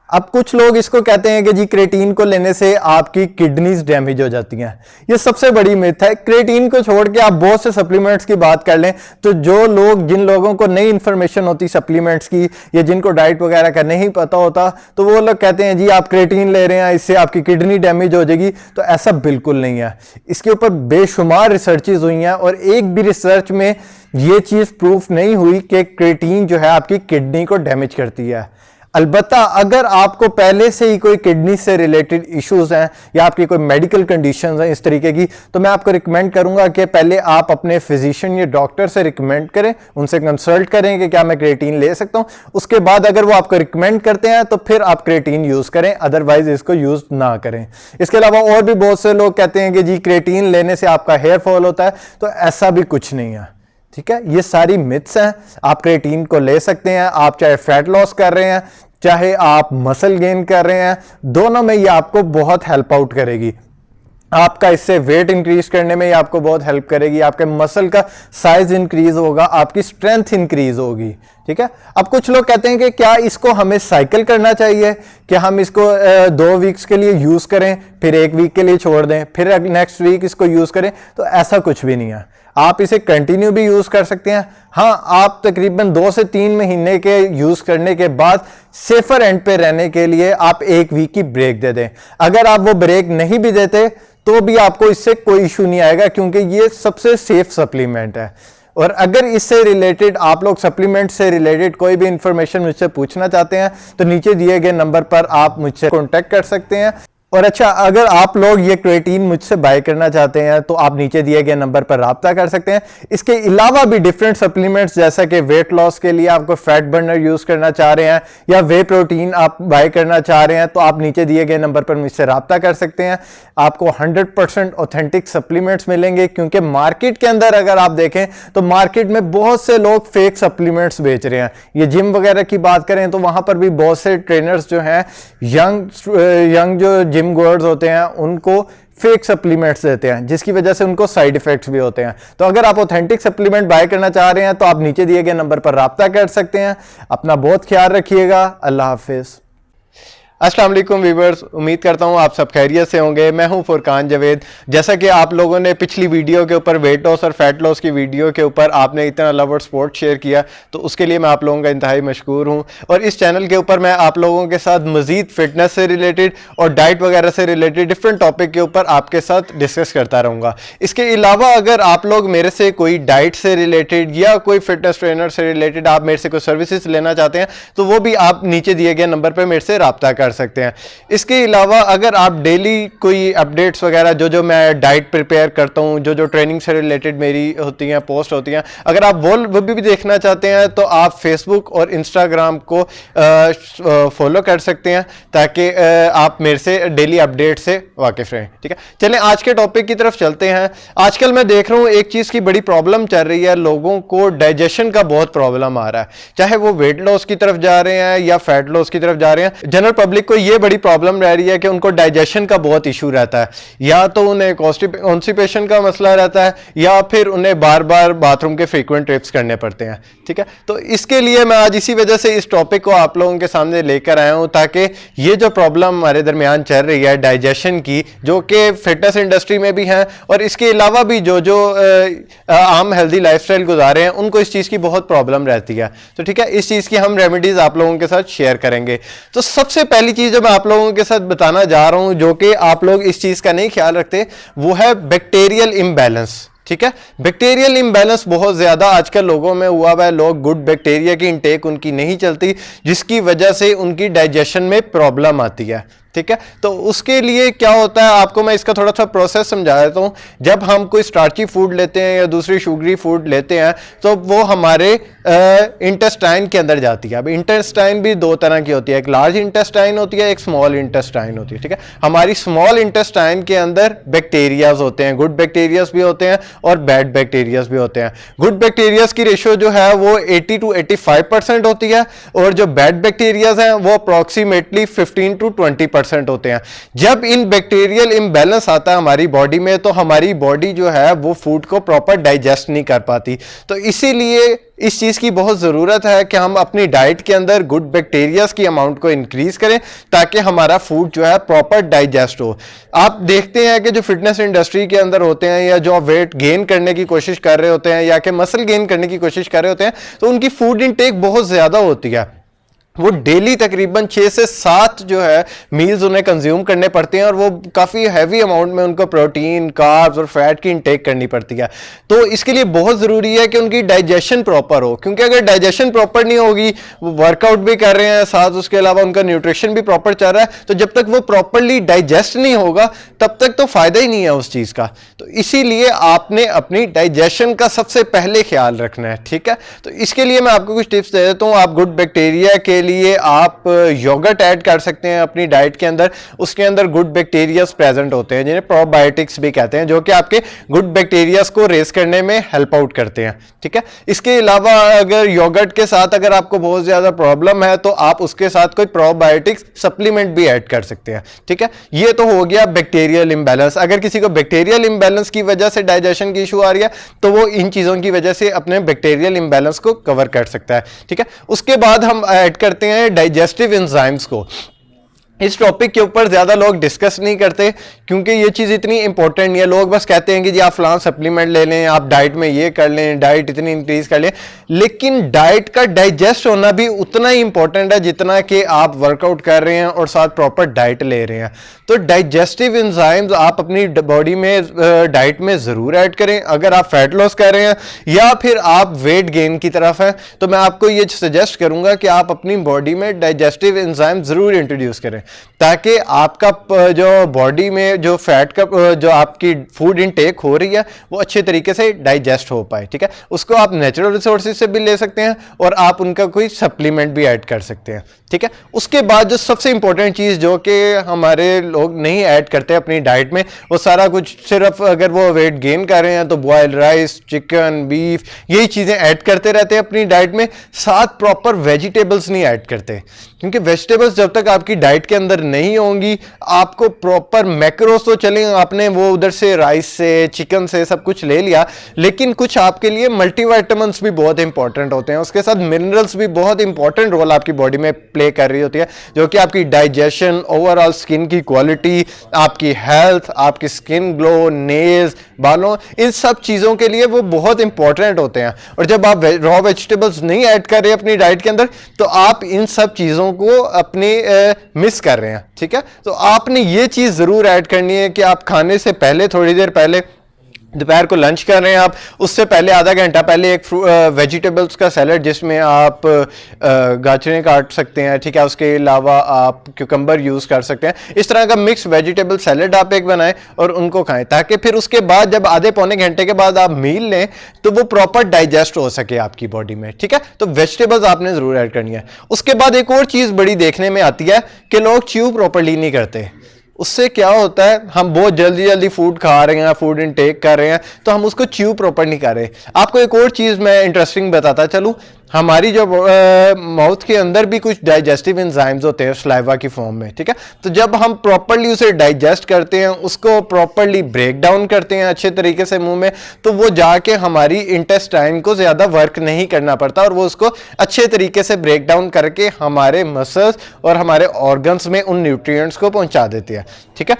अब कुछ लोग इसको कहते हैं कि जी क्रिएटिन को लेने से आपकी किडनीज डैमेज हो जाती हैं। ये सबसे बड़ी मिथ है। क्रिएटिन को छोड़ के आप बहुत से सप्लीमेंट्स की बात कर लें तो जो लोग, जिन लोगों को नई इंफॉर्मेशन होती सप्लीमेंट्स की या जिनको डाइट वगैरह का नहीं पता होता, तो वो लोग कहते हैं जी आप क्रिएटिन ले रहे हैं इससे आपकी किडनी डैमेज हो जाएगी, तो ऐसा बिल्कुल नहीं है। इसके ऊपर बेशुमार रिसर्चेज हुई हैं और एक भी रिसर्च में ये चीज प्रूफ नहीं हुई कि क्रिएटिन जो है आपकी किडनी को डैमेज करती है। अलबत्ता अगर आपको पहले से ही कोई किडनी से रिलेटेड इश्यूज हैं या आपकी कोई मेडिकल कंडीशंस हैं इस तरीके की, तो मैं आपको रिकमेंड करूंगा कि पहले आप अपने फिजिशियन या डॉक्टर से रिकमेंड करें, उनसे कंसल्ट करें कि क्या मैं क्रिएटिन ले सकता हूं। उसके बाद अगर वो आपको रिकमेंड करते हैं तो फिर आप क्रिएटिन यूज करें, अदरवाइज इसको यूज ना करें। इसके अलावा और भी बहुत से लोग कहते हैं कि जी क्रिएटिन लेने से आपका हेयर फॉल होता है, तो ऐसा भी कुछ नहीं है। ठीक है, ये सारी मिथ्स हैं। आप क्रिएटिन को ले सकते हैं, आप चाहे फैट लॉस कर रहे हैं चाहे आप मसल गेन कर रहे हैं, दोनों में ये आपको बहुत हेल्प आउट करेगी। आपका इससे वेट इंक्रीज करने में ये आपको बहुत हेल्प करेगी, आपके मसल का साइज इंक्रीज होगा, आपकी स्ट्रेंथ इंक्रीज होगी। ठीक है, अब कुछ लोग कहते हैं कि क्या इसको हमें साइकिल करना चाहिए, कि हम इसको 2 वीक्स के लिए यूज करें फिर 1 वीक के लिए छोड़ दें फिर नेक्स्ट वीक इसको यूज करें। तो ऐसा कुछ भी नहीं है, आप इसे कंटिन्यू भी यूज कर सकते हैं। हाँ, आप तकरीबन 2 से 3 महीने के यूज करने के बाद सेफर एंड पे रहने के लिए आप 1 वीक की ब्रेक दे दें। अगर आप वो ब्रेक नहीं भी देते तो भी आपको इससे कोई इशू नहीं आएगा, क्योंकि ये सबसे सेफ सप्लीमेंट है। और अगर इससे रिलेटेड आप लोग सप्लीमेंट से रिलेटेड कोई भी इंफॉर्मेशन मुझसे पूछना चाहते हैं तो नीचे दिए गए नंबर पर आप मुझसे कांटेक्ट कर सकते हैं। और अच्छा, अगर आप लोग ये क्रिएटिन मुझसे बाय करना चाहते हैं तो आप नीचे दिए गए नंबर पर राब्ता कर सकते हैं। इसके अलावा भी डिफरेंट सप्लीमेंट्स, जैसा कि वेट लॉस के लिए आपको फैट बर्नर यूज करना चाह रहे हैं या वे प्रोटीन आप बाय करना चाह रहे हैं, तो आप नीचे दिए गए नंबर पर मुझसे राब्ता कर सकते हैं। आपको 100% ऑथेंटिक सप्लीमेंट्स मिलेंगे, क्योंकि मार्केट के अंदर अगर आप देखें तो मार्केट में बहुत से लोग फेक सप्लीमेंट्स बेच रहे हैं। ये जिम वगैरह की बात करें तो वहां पर भी बहुत से ट्रेनर्स जो हैं यंग जो जिम गोअर्स होते हैं उनको फेक सप्लीमेंट्स देते हैं, जिसकी वजह से उनको साइड इफेक्ट्स भी होते हैं। तो अगर आप ऑथेंटिक सप्लीमेंट बाय करना चाह रहे हैं तो आप नीचे दिए गए नंबर पर राब्ता कर सकते हैं। अपना बहुत ख्याल रखिएगा। अल्लाह हाफिज। अस्सलाम वालेकुम व्यूअर्स, उम्मीद करता हूँ आप सब खैरियत से होंगे। मैं हूँ फुरकान जवेद। जैसा कि आप लोगों ने पिछली वीडियो के ऊपर वेट लॉस और फैट लॉस की वीडियो के ऊपर आपने इतना लव और सपोर्ट शेयर किया, तो उसके लिए मैं आप लोगों का इंतहाई मशकूर हूँ। और इस चैनल के ऊपर मैं आप लोगों के साथ मज़ीद फिटनेस से रिलेटेड और डाइट वगैरह से रिलेटेड डिफरेंट टॉपिक के ऊपर आपके साथ डिस्कस करता रहूँगा। इसके अलावा अगर आप लोग मेरे से कोई डाइट से रिलेटेड या कोई फिटनेस ट्रेनर से रिलेटेड आप मेरे से कोई सर्विसेज लेना चाहते हैं तो वो भी आप नीचे दिए गए नंबर पर मेरे से रब्ता कर सकते हैं। इसके अलावा अगर आप डेली कोई अपडेट्स वगैरह जो मैं डाइट प्रिपेयर करता हूं, जो ट्रेनिंग से रिलेटेड मेरी होती हैं, पोस्ट होती हैं, अगर आप वो भी देखना चाहते हैं तो आप फेसबुक और इंस्टाग्राम को फॉलो कर सकते हैं, ताकि आप मेरे से डेली अपडेट से वाकिफ रहें। ठीक है, चलें आज के टॉपिक की तरफ चलते हैं। आजकल मैं देख रहा हूं एक चीज की बड़ी प्रॉब्लम चल रही है, लोगों को डाइजेशन का बहुत प्रॉब्लम आ रहा है, चाहे वो वेट लॉस की तरफ जा रहे हैं या फैट लॉस की तरफ जा रहे हैं। जनरल पब्लिक को ये बड़ी प्रॉब्लम रह रही है कि उनको डाइजेशन का बहुत इशू रहता है, या तो उन्हें कॉन्स्टिपेशन का मसला रहता है या फिर उन्हें बार बार बाथरूम के फ्रीक्वेंट ट्रिप्स करने पड़ते हैं। ठीक है, तो इसके लिए मैं आज इसी वजह से इस टॉपिक को आप लोगों के सामने लेकर आया हूं, ताकि ये जो प्रॉब्लम हमारे दरमियान चल रही है डाइजेशन की, जो कि फिटनेस इंडस्ट्री में भी है और इसके अलावा भी जो आम हेल्दी लाइफस्टाइल गुजारे हैं उनको इस चीज़ की बहुत प्रॉब्लम रहती है। तो ठीक है, इस चीज़ की हम रेमेडीज आप लोगों के साथ शेयर करेंगे। तो सबसे पहली चीज़ जो मैं आप लोगों के साथ बताना जा रहा हूं, जो कि आप लोग इस चीज़ का नहीं ख्याल रखते, वो है बैक्टीरियल इम्बैलेंस। ठीक है, बैक्टीरियल इम्बैलेंस बहुत ज्यादा आजकल लोगों में हुआ है। लोग गुड बैक्टीरिया की इंटेक उनकी नहीं चलती, जिसकी वजह से उनकी डाइजेशन में प्रॉब्लम आती है। ठीक है, तो उसके लिए क्या होता है, आपको मैं इसका थोड़ा सा प्रोसेस समझा देता हूं। जब हम कोई स्टार्ची फूड लेते हैं या दूसरी शुगरी फूड लेते हैं तो वो हमारे इंटेस्टाइन के अंदर जाती है। अब इंटेस्टाइन भी 2 तरह की होती है, एक लार्ज इंटेस्टाइन होती है, एक स्मॉल इंटेस्टाइन होती है। ठीक है, हमारी स्मॉल इंटेस्टाइन के अंदर बैक्टीरियाज होते हैं, गुड बैक्टीरियाज भी होते हैं और बैड बैक्टीरियाज भी होते हैं। गुड बैक्टीरियाज की रेशियो जो है वो 80 to 85% होती है और जो बैड बैक्टीरियाज हैं वो अप्रॉक्सीमेटली 15 to 20% होते हैं। जब इन बैक्टीरियल इम्बैलेंस आता है हमारी बॉडी में, तो हमारी बॉडी जो है वो फूड को प्रॉपर डाइजेस्ट नहीं कर पाती। तो इसीलिए इस चीज की बहुत जरूरत है कि हम अपनी डाइट के अंदर गुड बैक्टीरियाज की अमाउंट को इंक्रीज करें, ताकि हमारा फूड जो है प्रॉपर डाइजेस्ट हो। आप देखते हैं कि जो फिटनेस इंडस्ट्री के अंदर होते हैं या जो वेट गेन करने की कोशिश कर रहे होते हैं या कि मसल गेन करने की कोशिश कर रहे होते हैं, तो उनकी फूड इनटेक बहुत ज्यादा होती है। वो डेली तकरीबन 6 से 7 जो है मील्स उन्हें कंज्यूम करने पड़ते हैं और वो काफ़ी हैवी अमाउंट में उनको प्रोटीन, कार्ब्स और फैट की इंटेक करनी पड़ती है। तो इसके लिए बहुत ज़रूरी है कि उनकी डाइजेशन प्रॉपर हो, क्योंकि अगर डाइजेशन प्रॉपर नहीं होगी, वो वर्कआउट भी कर रहे हैं साथ, उसके अलावा उनका न्यूट्रिशन भी प्रॉपर चल रहा है, तो जब तक वो प्रॉपरली डाइजेस्ट नहीं होगा तब तक तो फ़ायदा ही नहीं है उस चीज़ का। तो इसीलिए आपने अपनी डाइजेशन का सबसे पहले ख्याल रखना है, ठीक है। तो इसके लिए मैं आपको कुछ टिप्स दे देता हूँ। आप गुड बैक्टीरिया के लिए आप योगर्ट ऐड कर सकते हैं अपनी डाइट के अंदर। उसके अंदर गुड बैक्टीरियाज प्रेजेंट होते हैं जिन्हें प्रोबायोटिक्स भी कहते हैं, जो कि आपके गुड बैक्टीरियाज को रेस करने में हेल्प आउट करते हैं, ठीक है। इसके अलावा अगर योगर्ट के साथ अगर आपको बहुत ज्यादा प्रॉब्लम है तो आप उसके साथ कोई प्रोबायोटिक्स सप्लीमेंट भी ऐड कर सकते हैं, ठीक है। ये तो हो गया बैक्टीरियल इम्बैलेंस। अगर किसी को बैक्टीरियल इम्बैलेंस की वजह से डाइजेशन की इशू आ रही है तो वो इन चीजों की वजह से अपने बैक्टीरियल इम्बैलेंस को कवर कर सकता है, ठीक है। उसके बाद हम ऐड करते हैं डाइजेस्टिव एंजाइम्स को। इस टॉपिक के ऊपर ज्यादा लोग डिस्कस नहीं करते क्योंकि ये चीज इतनी इंपॉर्टेंट नहीं है। लोग बस कहते हैं कि जी आप फलां सप्लीमेंट ले लें, आप डाइट में ये कर लें, डाइट इतनी इंक्रीज कर लें, लेकिन डाइट का डाइजेस्ट होना भी उतना ही इंपॉर्टेंट है जितना कि आप वर्कआउट कर रहे हैं और साथ प्रॉपर डाइट ले रहे हैं। तो डाइजेस्टिव एंजाइम्स आप अपनी बॉडी में डाइट में जरूर ऐड करें। अगर आप फैट लॉस कर रहे हैं या फिर आप वेट गेन की तरफ हैं तो मैं आपको ये सजेस्ट करूंगा कि आप अपनी बॉडी में डाइजेस्टिव एंजाइम जरूर इंट्रोड्यूस करें, ताकि आपका जो बॉडी में जो फैट का जो आपकी फूड इनटेक हो रही है वो अच्छे तरीके से डाइजेस्ट हो पाए, ठीक है। उसको आप नेचुरल रिसोर्सेज से भी ले सकते हैं और आप उनका कोई सप्लीमेंट भी ऐड कर सकते हैं, ठीक है। उसके बाद जो सबसे इंपॉर्टेंट चीज जो कि हमारे लोग नहीं ऐड करते अपनी डाइट में, वो सारा कुछ सिर्फ अगर वो वेट गेन कर रहे हैं तो बॉइल्ड राइस, चिकन, बीफ, यही चीजें ऐड करते रहते हैं अपनी डाइट में, साथ प्रॉपर वेजिटेबल्स नहीं ऐड करते। क्योंकि वेजिटेबल्स जब तक आपकी डाइट के अंदर नहीं होंगी, आपको प्रॉपर मैक्रोस तो चलें, आपने वो उधर से राइस से, चिकन से सब कुछ ले लिया, लेकिन कुछ आपके लिए मल्टीविटामिन्स भी बहुत इंपॉर्टेंट होते हैं, उसके साथ मिनरल्स भी बहुत इंपॉर्टेंट रोल आपकी बॉडी में प्ले कर रही होती है, जो कि आपकी डाइजेशन, ओवरऑल स्किन की क्वालिटी, आपकी हेल्थ, आपकी स्किन ग्लो, नेल्स, बालों, इन सब चीज़ों के लिए वो बहुत इंपॉर्टेंट होते हैं। और जब आप रॉ वेजिटेबल्स नहीं ऐड कर रहे अपनी डाइट के अंदर तो आप इन सब चीज़ों को अपने मिस कर रहे हैं, ठीक है। तो आपने ये चीज़ ज़रूर ऐड करनी है कि आप खाने से पहले, थोड़ी देर पहले, दोपहर को लंच कर रहे हैं आप, उससे पहले आधा घंटा पहले एक वेजिटेबल्स का सैलड जिसमें आप गाजरें काट सकते हैं, ठीक है। उसके अलावा आप क्यूकम्बर यूज़ कर सकते हैं। इस तरह का मिक्स वेजिटेबल सैलड आप एक बनाएं और उनको खाएं, ताकि फिर उसके बाद जब आधे पौने घंटे के बाद आप मील लें तो वो प्रॉपर डाइजेस्ट हो सके आपकी बॉडी में, ठीक है। तो वेजिटेबल्स आपने ज़रूर ऐड करनी है। उसके बाद एक और चीज़ बड़ी देखने में आती है कि लोग च्यू प्रॉपरली नहीं करते। उससे क्या होता है, हम बहुत जल्दी जल्दी फूड खा रहे हैं, फूड इनटेक कर रहे हैं, तो हम उसको च्यू प्रॉपर नहीं कर रहे। आपको एक और चीज़ मैं इंटरेस्टिंग बताता चलूँ, हमारी जो माउथ के अंदर भी कुछ डाइजेस्टिव एंजाइम्स होते हैं स्लाइवा की फॉर्म में, ठीक है। तो जब हम प्रॉपरली उसे डाइजेस्ट करते हैं, उसको प्रॉपरली ब्रेक डाउन करते हैं अच्छे तरीके से मुंह में, तो वो जाके हमारी इंटेस्टाइन को ज़्यादा वर्क नहीं करना पड़ता और वो उसको अच्छे तरीके से ब्रेक डाउन करके हमारे मसल्स और हमारे ऑर्गन्स में उन न्यूट्रिएंट्स को पहुंचा देते हैं, ठीक है।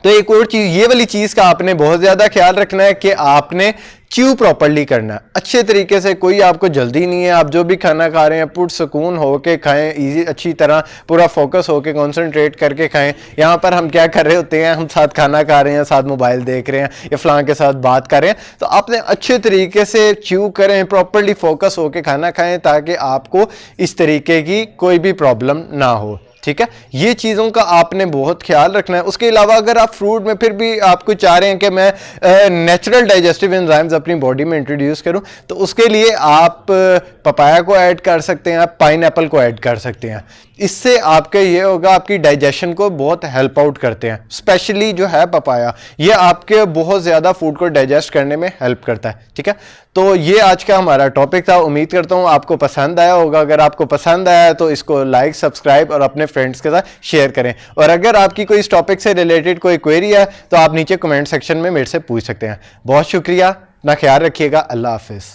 तो एक और चीज, ये वाली चीज का आपने बहुत ज्यादा ख्याल रखना है कि आपने च्यू प्रॉपरली करना है अच्छे तरीके से। कोई आपको जल्दी नहीं है, आप जो भी खाना खा रहे हैं पुरसकून होके खाएं, इजी, अच्छी तरह पूरा फोकस होके कंसंट्रेट करके खाएं। यहाँ पर हम क्या कर रहे होते हैं, हम साथ खाना खा रहे हैं, साथ मोबाइल देख रहे हैं या फलां के साथ बात कर रहे हैं, तो आपने अच्छे तरीके से च्यू करें, प्रॉपरली फोकस होके खाना खाएं ताकि आपको इस तरीके की कोई भी प्रॉब्लम ना हो, ठीक है। ये चीज़ों का आपने बहुत ख्याल रखना है। उसके अलावा अगर आप फ्रूट में फिर भी आपको चाह रहे हैं कि मैं नेचुरल डाइजेस्टिव एंजाइम्स अपनी बॉडी में इंट्रोड्यूस करूं, तो उसके लिए आप पपाया को ऐड कर सकते हैं, आप पाइनएप्पल को ऐड कर सकते हैं। इससे आपके ये होगा, आपकी डाइजेशन को बहुत हेल्प आउट करते हैं, स्पेशली जो है पपाया, ये आपके बहुत ज़्यादा फूड को डाइजेस्ट करने में हेल्प करता है, ठीक है। तो ये आज का हमारा टॉपिक था। उम्मीद करता हूँ आपको पसंद आया होगा। अगर आपको पसंद आया तो इसको लाइक, सब्सक्राइब और अपने फ्रेंड्स के साथ शेयर करें। और अगर आपकी कोई इस टॉपिक से रिलेटेड कोई क्वेरी है तो आप नीचे कमेंट सेक्शन में मेरे से पूछ सकते हैं। बहुत शुक्रिया, अपना ख्याल रखिएगा। अल्लाह हाफिज़।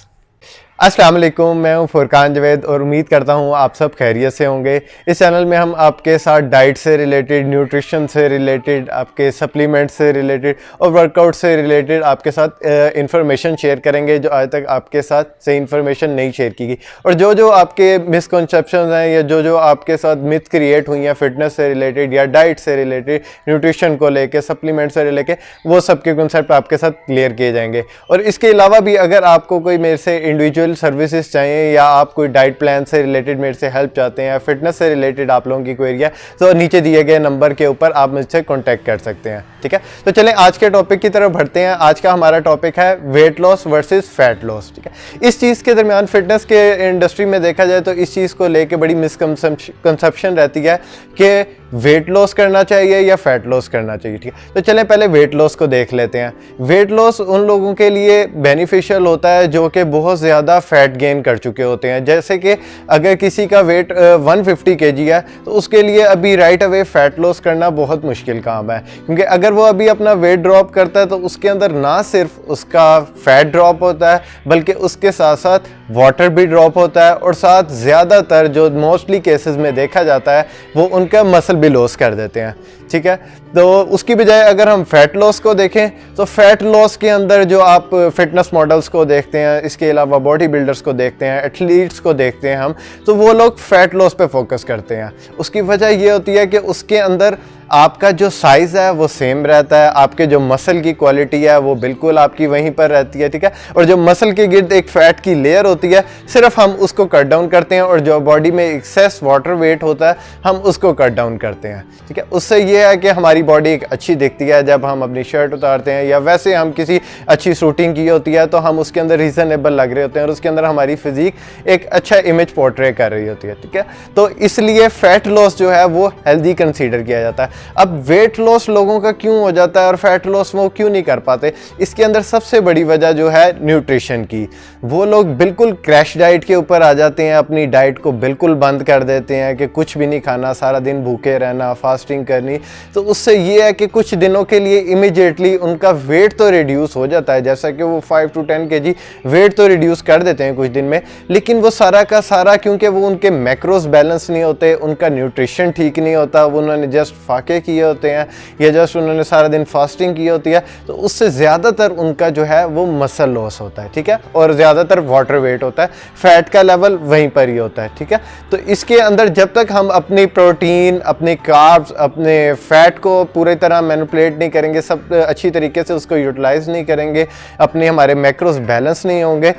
अस्सलाम वालेकुम, मैं हूं फुरकान जवेद और उम्मीद करता हूं आप सब खैरियत से होंगे। इस चैनल में हम आपके साथ डाइट से रिलेटेड, न्यूट्रिशन से रिलेटेड, आपके सप्लीमेंट से रिलेटेड और वर्कआउट से रिलेटेड आपके साथ इंफॉर्मेशन शेयर करेंगे जो आज तक आपके साथ सही इंफॉर्मेशन नहीं शेयर की गई। और जो जो आपके मिसकंसेप्शंस हैं या जो जो आपके साथ मिथ क्रिएट हुई हैं फिटनेस से रिलेटेड या डाइट से रिलेटेड, न्यूट्रिशन को लेके, सप्लीमेंट से लेके, वो सब के कॉन्सेप्ट आपके साथ क्लियर किए जाएंगे। और इसके अलावा भी अगर आपको कोई मेरे से इंडिविजुअल सर्विसेज चाहिए या आप कोई डाइट प्लान से रिलेटेड मेरे से हेल्प चाहते हैं या फिटनेस से रिलेटेड आप लोगों की कोई एरिया, तो नीचे दिए गए नंबर के ऊपर आप मुझसे कांटेक्ट कर सकते हैं। ठीक है, तो चलें आज के टॉपिक की तरफ बढ़ते हैं। आज का हमारा टॉपिक है weight loss versus fat loss. ठीक है, इस चीज़ के दरमियान फिटनेस के इंडस्ट्री में देखा जाए तो इस चीज़ को लेके बड़ी मिसकंसेप्शन रहती है कि वेट लॉस करना चाहिए या फैट लॉस करना चाहिए। ठीक है, तो चलें पहले वेट लॉस को देख लेते हैं। वेट लॉस उन लोगों के लिए बेनिफिशियल होता है जो कि बहुत ज़्यादा फैट गेन कर चुके होते हैं। जैसे कि अगर किसी का वेट 150 kg है तो उसके लिए अभी राइट अवे फैट लॉस करना बहुत मुश्किल काम है, क्योंकि अगर वो अभी अपना वेट ड्रॉप करता है तो उसके अंदर ना सिर्फ उसका फैट ड्रॉप होता है बल्कि उसके साथ साथ वाटर भी ड्रॉप होता है और साथ ज़्यादातर जो मोस्टली केसेस में देखा जाता है वो उनका मसल भी लॉस कर देते हैं। ठीक है, तो उसकी बजाय अगर हम फैट लॉस को देखें तो फैट लॉस के अंदर जो आप फिटनेस मॉडल्स को देखते हैं, इसके अलावा बॉडी बिल्डर्स को देखते हैं, एथलीट्स को देखते हैं हम, तो वो लोग फैट लॉस पे फोकस करते हैं। उसकी वजह ये होती है कि उसके अंदर आपका जो साइज़ है वो सेम रहता है, आपके जो मसल की क्वालिटी है वो बिल्कुल आपकी वहीं पर रहती है। ठीक है, और जो मसल के गिर्द एक फ़ैट की लेयर होती है सिर्फ हम उसको कट डाउन करते हैं और जो बॉडी में एक्सेस वाटर वेट होता है हम उसको कट डाउन करते हैं। ठीक है, उससे ये है कि हमारी बॉडी एक अच्छी दिखती है जब हम अपनी शर्ट उतारते हैं या वैसे हम किसी अच्छी शूटिंग की होती है तो हम उसके अंदर रीज़नेबल लग रहे होते हैं और उसके अंदर हमारी फिजिक एक अच्छा इमेज पोर्ट्रे कर रही होती है। ठीक है, तो इसलिए फैट लॉस जो है वो हेल्दी कंसीडर किया जाता है। अब वेट लॉस लोगों का क्यों हो जाता है और फैट लॉस वो क्यों नहीं कर पाते, इसके अंदर सबसे बड़ी वजह जो है न्यूट्रिशन की। वो लोग बिल्कुल क्रैश डाइट के ऊपर आ जाते हैं, अपनी डाइट को बिल्कुल बंद कर देते हैं कि कुछ भी नहीं खाना, सारा दिन भूखे रहना, फास्टिंग करनी। तो उससे ये है कि कुछ दिनों के लिए इमीडिएटली उनका वेट तो रिड्यूस हो जाता है, जैसा कि वो 5 to 10 kg वेट तो रिड्यूस कर देते हैं कुछ दिन में, लेकिन वो सारा का सारा क्योंकि वो उनके मैक्रोस बैलेंस नहीं होते, उनका न्यूट्रिशन ठीक नहीं होता, वो उन्होंने जस्ट फाके किए होते हैं या जस्ट उन्होंने सारा दिन फास्टिंग की होती है, तो उससे ज़्यादातर उनका जो है वो मसल लॉस होता है। ठीक है, और ज़्यादातर वाटर वेट होता है, फैट का लेवल वहीं पर ही होता है। ठीक है, तो इसके अंदर जब तक हम अपनी प्रोटीन, अपने कार्ब्स, अपने फैट को पूरी तरह मैनिपुलेट नहीं करेंगे, सब अच्छी तरीके से उसको यूटिलाइज नहीं करेंगे, अपने हमारे मैक्रोस बैलेंस नहीं होंगे,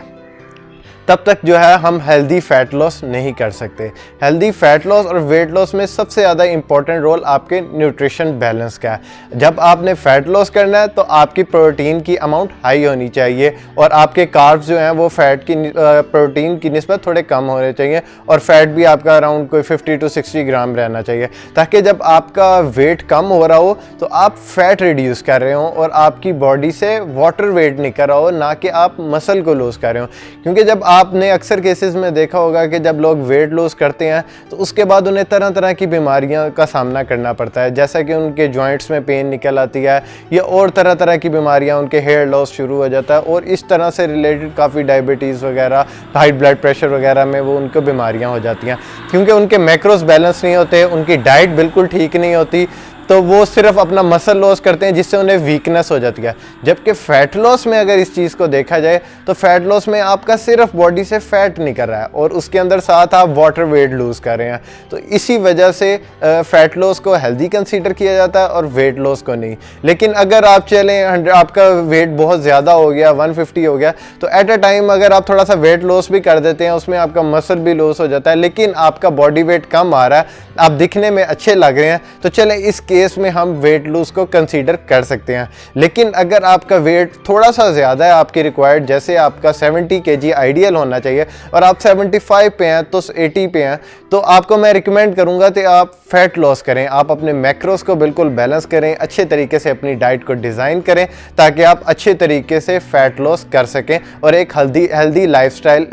तब तक जो है हम हेल्दी फैट लॉस नहीं कर सकते। हेल्दी फैट लॉस और वेट लॉस में सबसे ज़्यादा इंपॉर्टेंट रोल आपके न्यूट्रिशन बैलेंस का है। जब आपने फैट लॉस करना है तो आपकी प्रोटीन की अमाउंट हाई होनी चाहिए और आपके कार्ब्स जो हैं वो फैट की प्रोटीन की निस्बत थोड़े कम होने चाहिए और फैट भी आपका अराउंड कोई 50 to 60 ग्राम रहना चाहिए, ताकि जब आपका वेट कम हो रहा हो तो आप फैट रिड्यूस कर रहे हो और आपकी बॉडी से वाटर वेट निकल रहा हो, ना कि आप मसल को लूज़ कर रहे हो। क्योंकि जब आपने अक्सर केसेस में देखा होगा कि जब लोग वेट लॉस करते हैं तो उसके बाद उन्हें तरह तरह की बीमारियों का सामना करना पड़ता है, जैसा कि उनके जॉइंट्स में पेन निकल आती है या और तरह तरह की बीमारियां, उनके हेयर लॉस शुरू हो जाता है और इस तरह से रिलेटेड काफ़ी डायबिटीज़ वगैरह, हाई ब्लड प्रेशर वगैरह में वो उनको बीमारियाँ हो जाती हैं, क्योंकि उनके मैक्रोस बैलेंस नहीं होते, उनकी डाइट बिल्कुल ठीक नहीं होती, तो वो सिर्फ अपना मसल लॉस करते हैं जिससे उन्हें वीकनेस हो जाती है। जबकि फैट लॉस में अगर इस चीज़ को देखा जाए तो फैट लॉस में आपका सिर्फ बॉडी से फैट निकल रहा है और उसके अंदर साथ आप वाटर वेट लूज़ कर रहे हैं, तो इसी वजह से फैट लॉस को हेल्दी कंसीडर किया जाता है और वेट लॉस को नहीं। लेकिन अगर आप चलें, आपका वेट बहुत ज़्यादा हो गया, 150 हो गया, तो एट अ टाइम अगर आप थोड़ा सा वेट लॉस भी कर देते हैं, उसमें आपका मसल भी लॉस हो जाता है, लेकिन आपका बॉडी वेट कम आ रहा है, आप दिखने में अच्छे लग रहे हैं, तो चलें इस केस में हम वेट लूज को कंसीडर कर सकते हैं। लेकिन अगर आपका वेट थोड़ा सा ज़्यादा है आपके रिक्वायर्ड, जैसे आपका 70 kg आइडियल होना चाहिए और आप 75 पे हैं तो 80 पे हैं, तो आपको मैं रिकमेंड करूंगा कि आप फैट लॉस करें, आप अपने मैक्रोस को बिल्कुल बैलेंस करें, अच्छे तरीके से अपनी डाइट को डिज़ाइन करें ताकि आप अच्छे तरीके से फैट लॉस कर सकें और एक हेल्दी लाइफस्टाइल